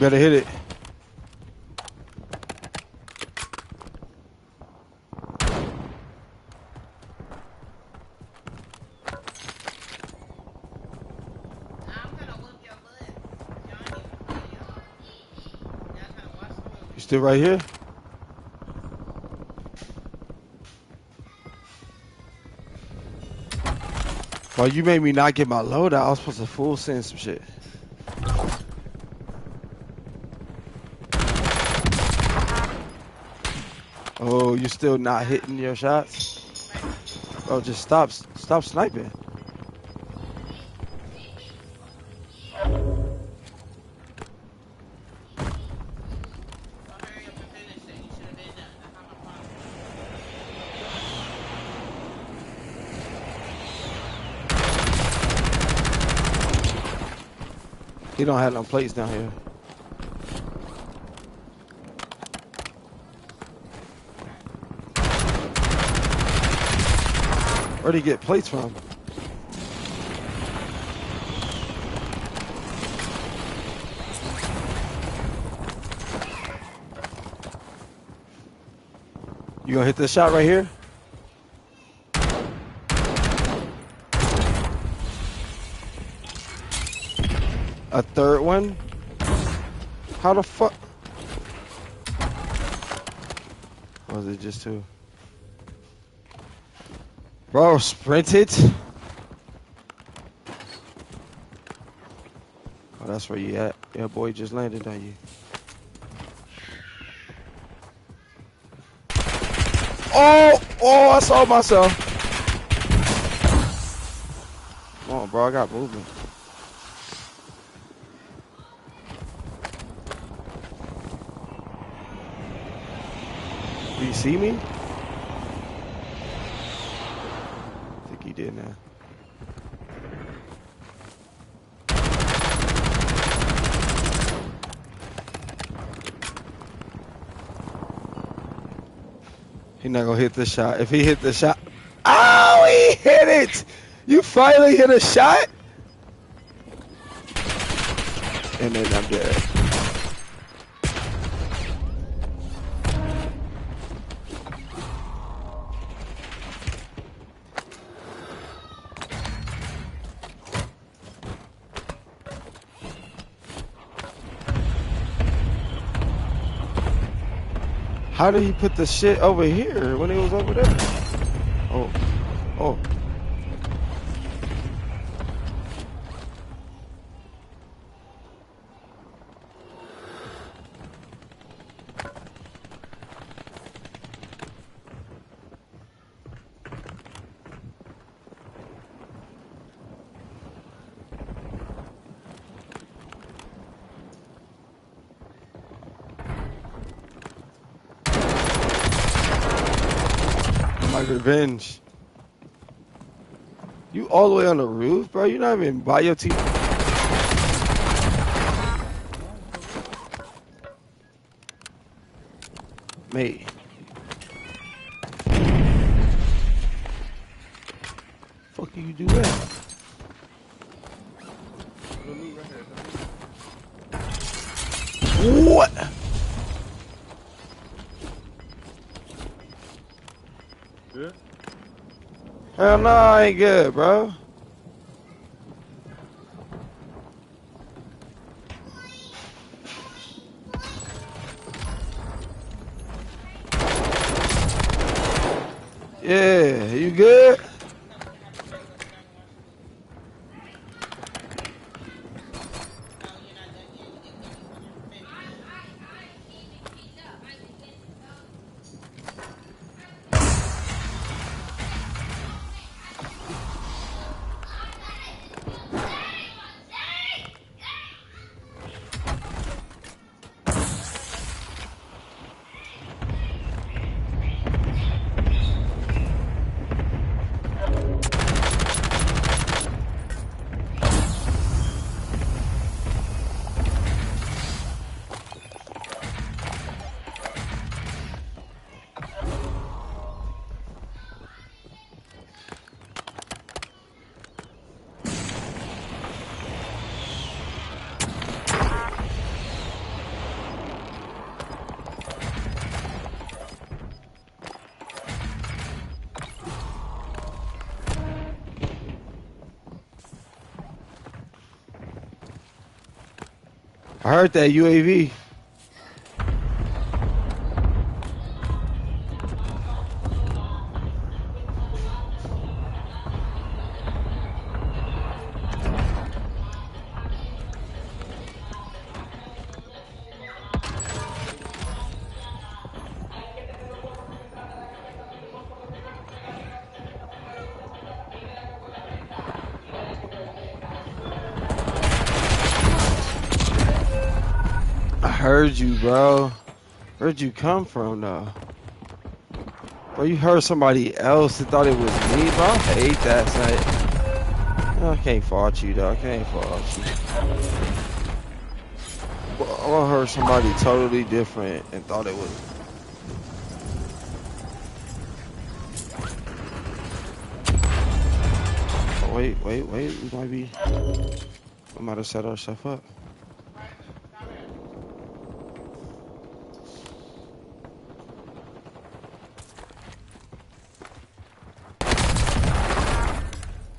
Better hit it. You still right here? Well, you made me not get my loadout. I was supposed to full send some shit. Oh, you still not hitting your shots? Oh, just stop sniping. He don't have no plates down here. Where'd he get plates from? You gonna hit this shot right here? A third one? How the fuck? Or was it just two? Bro, sprint it. Oh, that's where you at. Yeah, boy, just landed on you. Oh, I saw myself. Come on, bro, I got movement. Do you see me? I think he did now. He's not gonna hit the shot. If he hit the shot, oh, he hit it! You finally hit a shot? And then I'm dead. How did he put the shit over here when it was over there? Oh. Revenge. You all the way on the roof, bro? You're not even by your team. Mate. Fuck you do that? What? Good? Hell no, I ain't good, bro. Yeah, you good? I heard that UAV. I heard you, bro. Where'd you come from, though? Bro, you heard somebody else that thought it was me, bro. I hate that sight. I can't fault you, though. I can't fault you. Bro, I heard somebody totally different and thought it was. Oh, wait. We might have set ourselves up.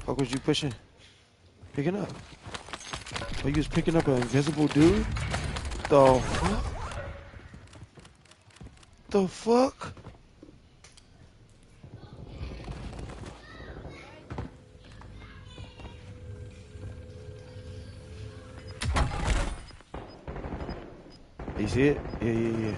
What was you pushing? Picking up? Oh, you was picking up an invisible dude? The fuck? The fuck? You see it? Yeah.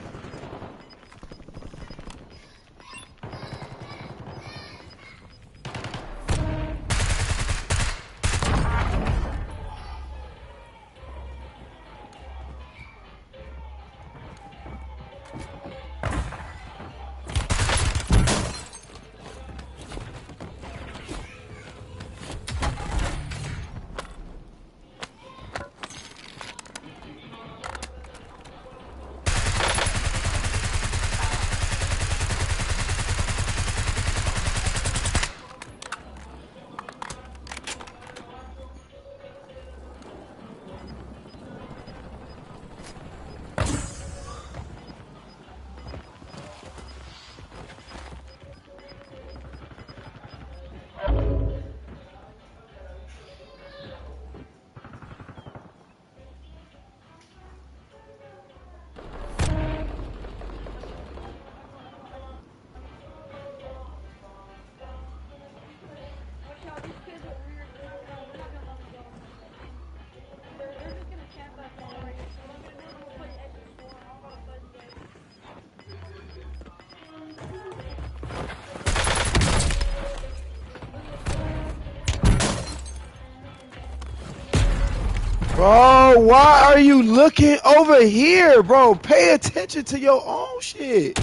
Bro, why are you looking over here, bro? Pay attention to your own shit.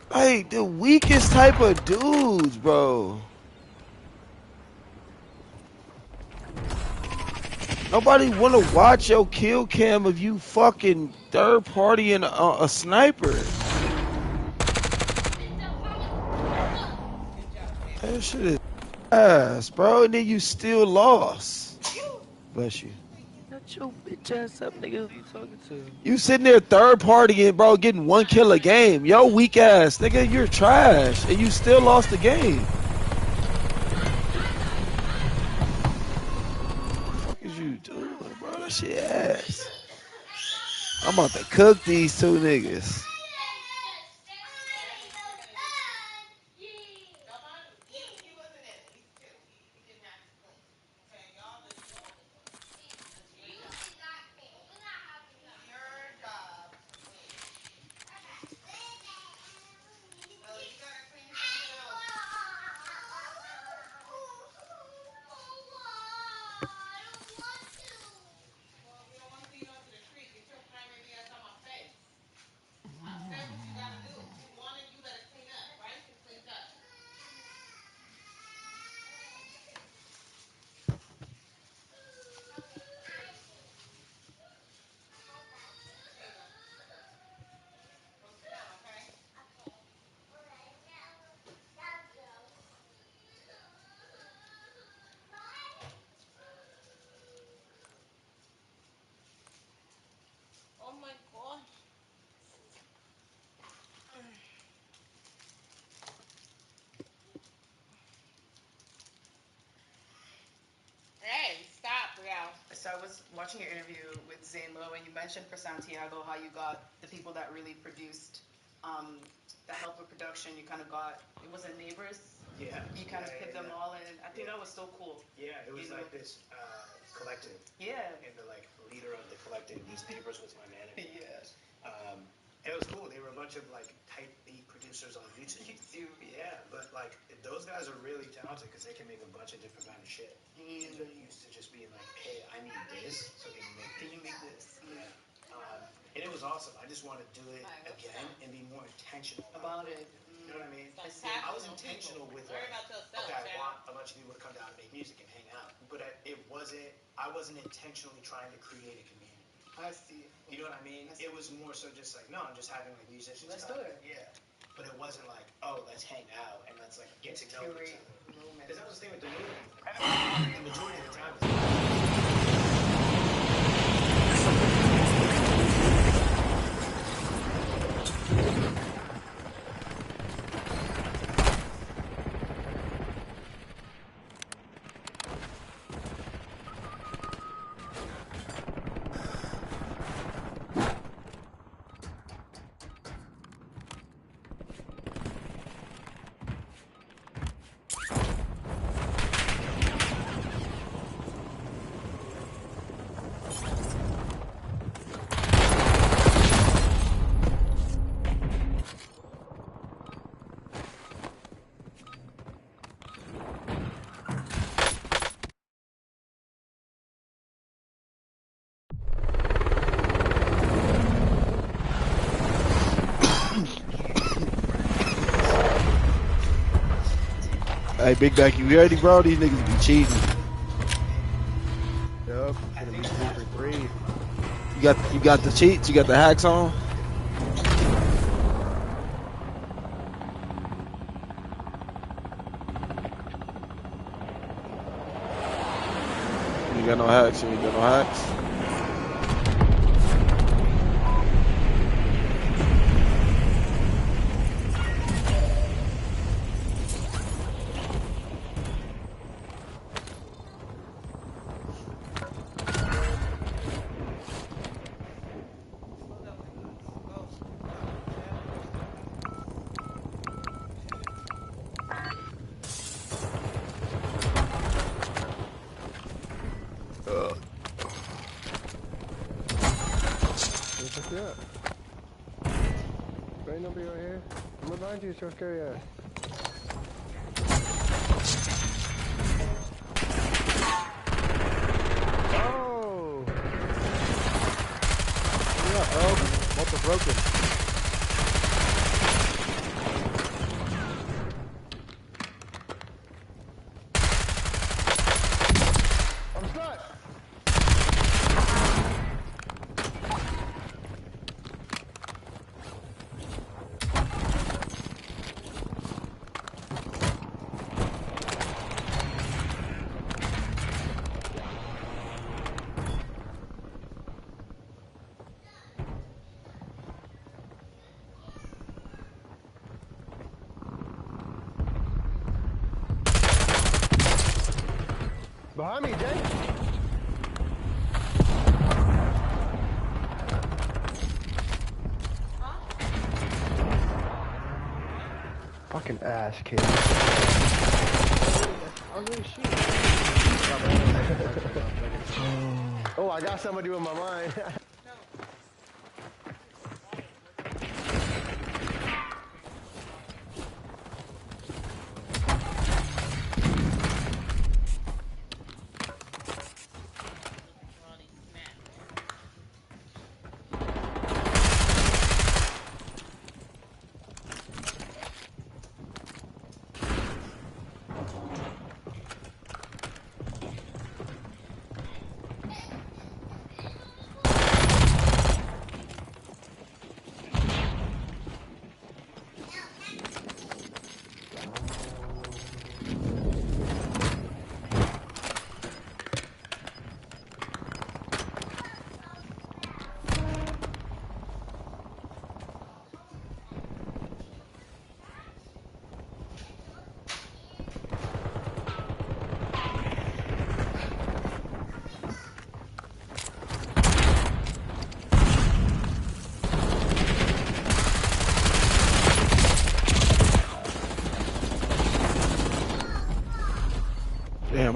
Like, the weakest type of dudes, bro. Nobody want to watch your kill cam of you fucking third party and a sniper. That shit is ass, bro. And then you still lost. Bless you. Shut your bitch ass up, nigga. Who you talking to? You sitting there third partying, bro, getting 1 kill a game. Yo, weak ass, nigga, you're trash. And you still lost the game. What the fuck is you doing, bro? That shit ass. I'm about to cook these two niggas. So I was watching your interview with Zane Lowe, and you mentioned for Santiago how you got the people that really produced, the help with production. You kind of got, it was neighbors. Yeah. You kind of put them all in. I think that was so cool. Yeah, it was like this collective. Yeah. And the like leader of the collective, these neighbors was my manager. Yeah. It was cool. They were a bunch of like type beat producers on YouTube. Yeah, but like those guys are really talented because they can make a bunch of different kind of shit. And they're used to just being like, hey, I need this, so can you make this? Yeah. And it was awesome. I just want to do it again and be more intentional about it. You know what I mean? I was intentional with like, okay, I want a bunch of people to come down and make music and hang out, but I wasn't intentionally trying to create a community. I see. You know what I mean? It was more so just like, no, I'm just having like musicians. Let's do it. Yeah. But it wasn't like, oh, let's hang out and let's like get to know each other. Because that was the thing with the movie. The majority of the time. Hey, Big Back, you ready, bro? These niggas be cheating. Yup, gonna be 3 for 3. You got the cheats? You got the hacks on? You got no hacks? You ain't got no hacks? Right number right here. I'm behind you, so scary ass. Oh! Yeah, bro. Multiple broken. I'm stuck! Behind me, Jay. Fucking ass, kid. I was really shooting. Oh, I got somebody with my mind.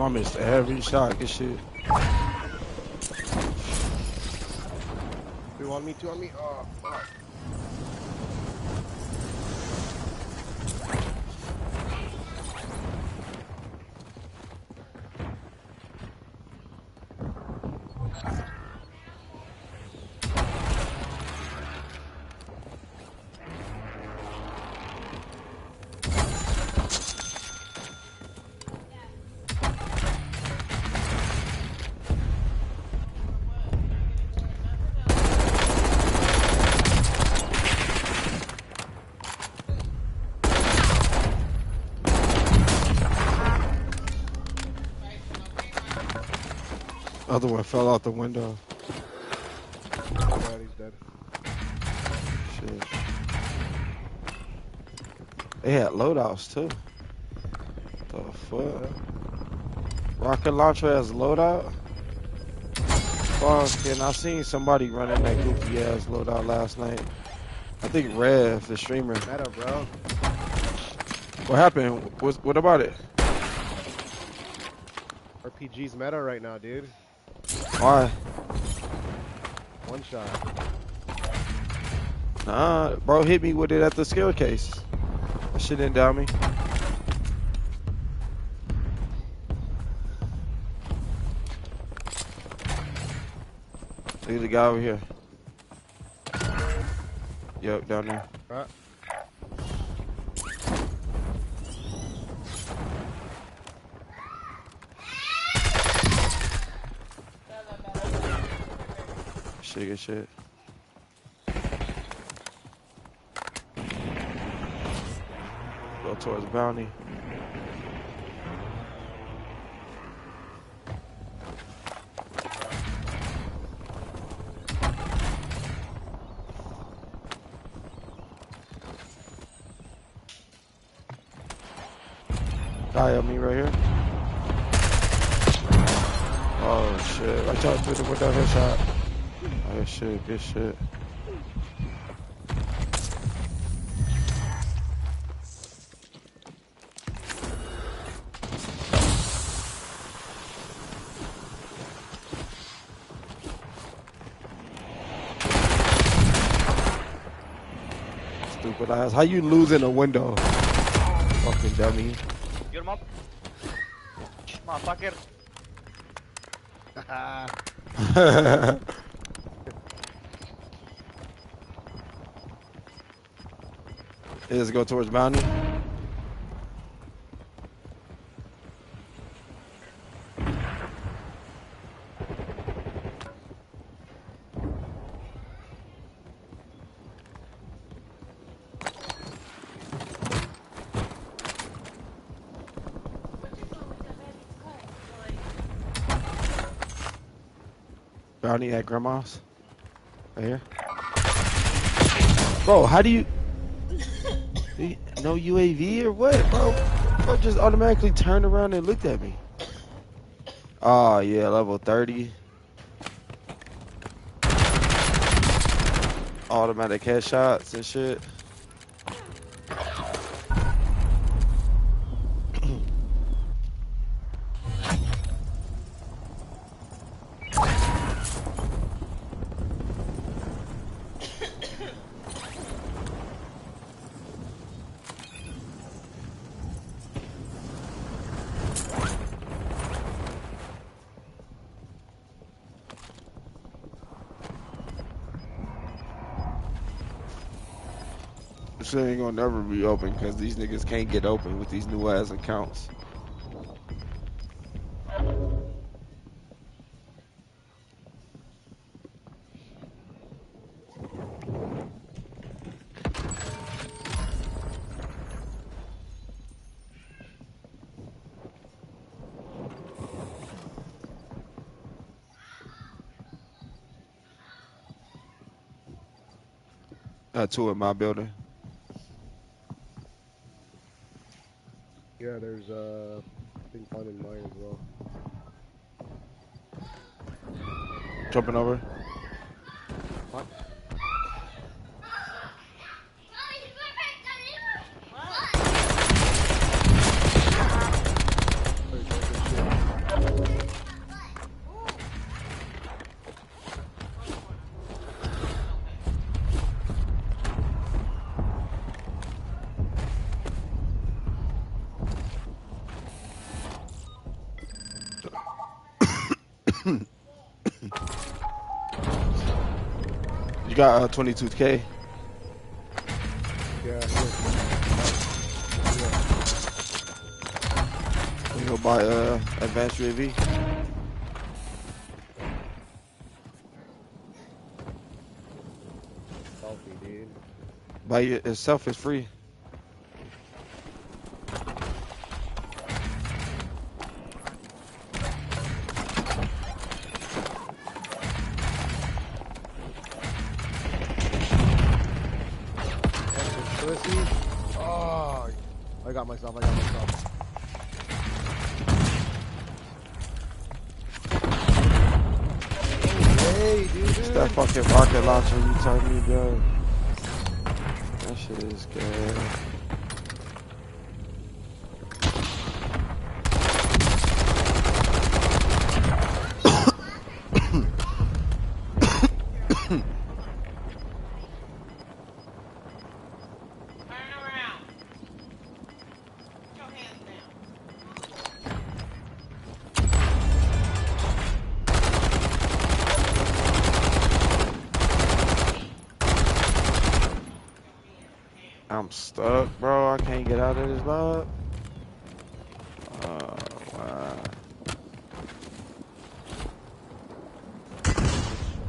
Damn, I missed every shot. Good shit. Two on me, two on me. Oh, fuck. Other one fell out the window. Yeah, he's dead. Shit. They had loadouts too. The fuck? Rocket launcher has loadout? Fuck, and I seen somebody running that goofy ass loadout last night. I think Rev, the streamer. Meta, bro. What happened? What about it? RPG's meta right now, dude. Why? One shot. Nah, bro hit me with it at the staircase. That shit didn't down me. Look at the guy over here. Yep, down there. Right. Shit, good shit. Go towards bounty. Guy on me right here. Oh shit! I tried to do it with that headshot. Oh, good shit, good shit. Stupid ass. How you lose in a window? Fucking dummy. Get him up. Motherfucker. Let's go towards bounty. Bounty at grandma's. Right here. Bro, how do you... No UAV or what, bro? Bro just automatically turned around and looked at me. Oh, yeah, level 30. Automatic headshots and shit. This shit ain't gonna never be open because these niggas can't get open with these new ass accounts. Two in my building. Yeah, there's I think one in mine as well. Jumping over. What? You got 22K. Yeah. You go buy advanced UAV. Selfie, dude. Buy it itself is free. Pussy. Oh, I got myself. Hey, dude. It's that fucking rocket launcher you told me, bro. That shit is good. I'm stuck, bro. I can't get out of this lock.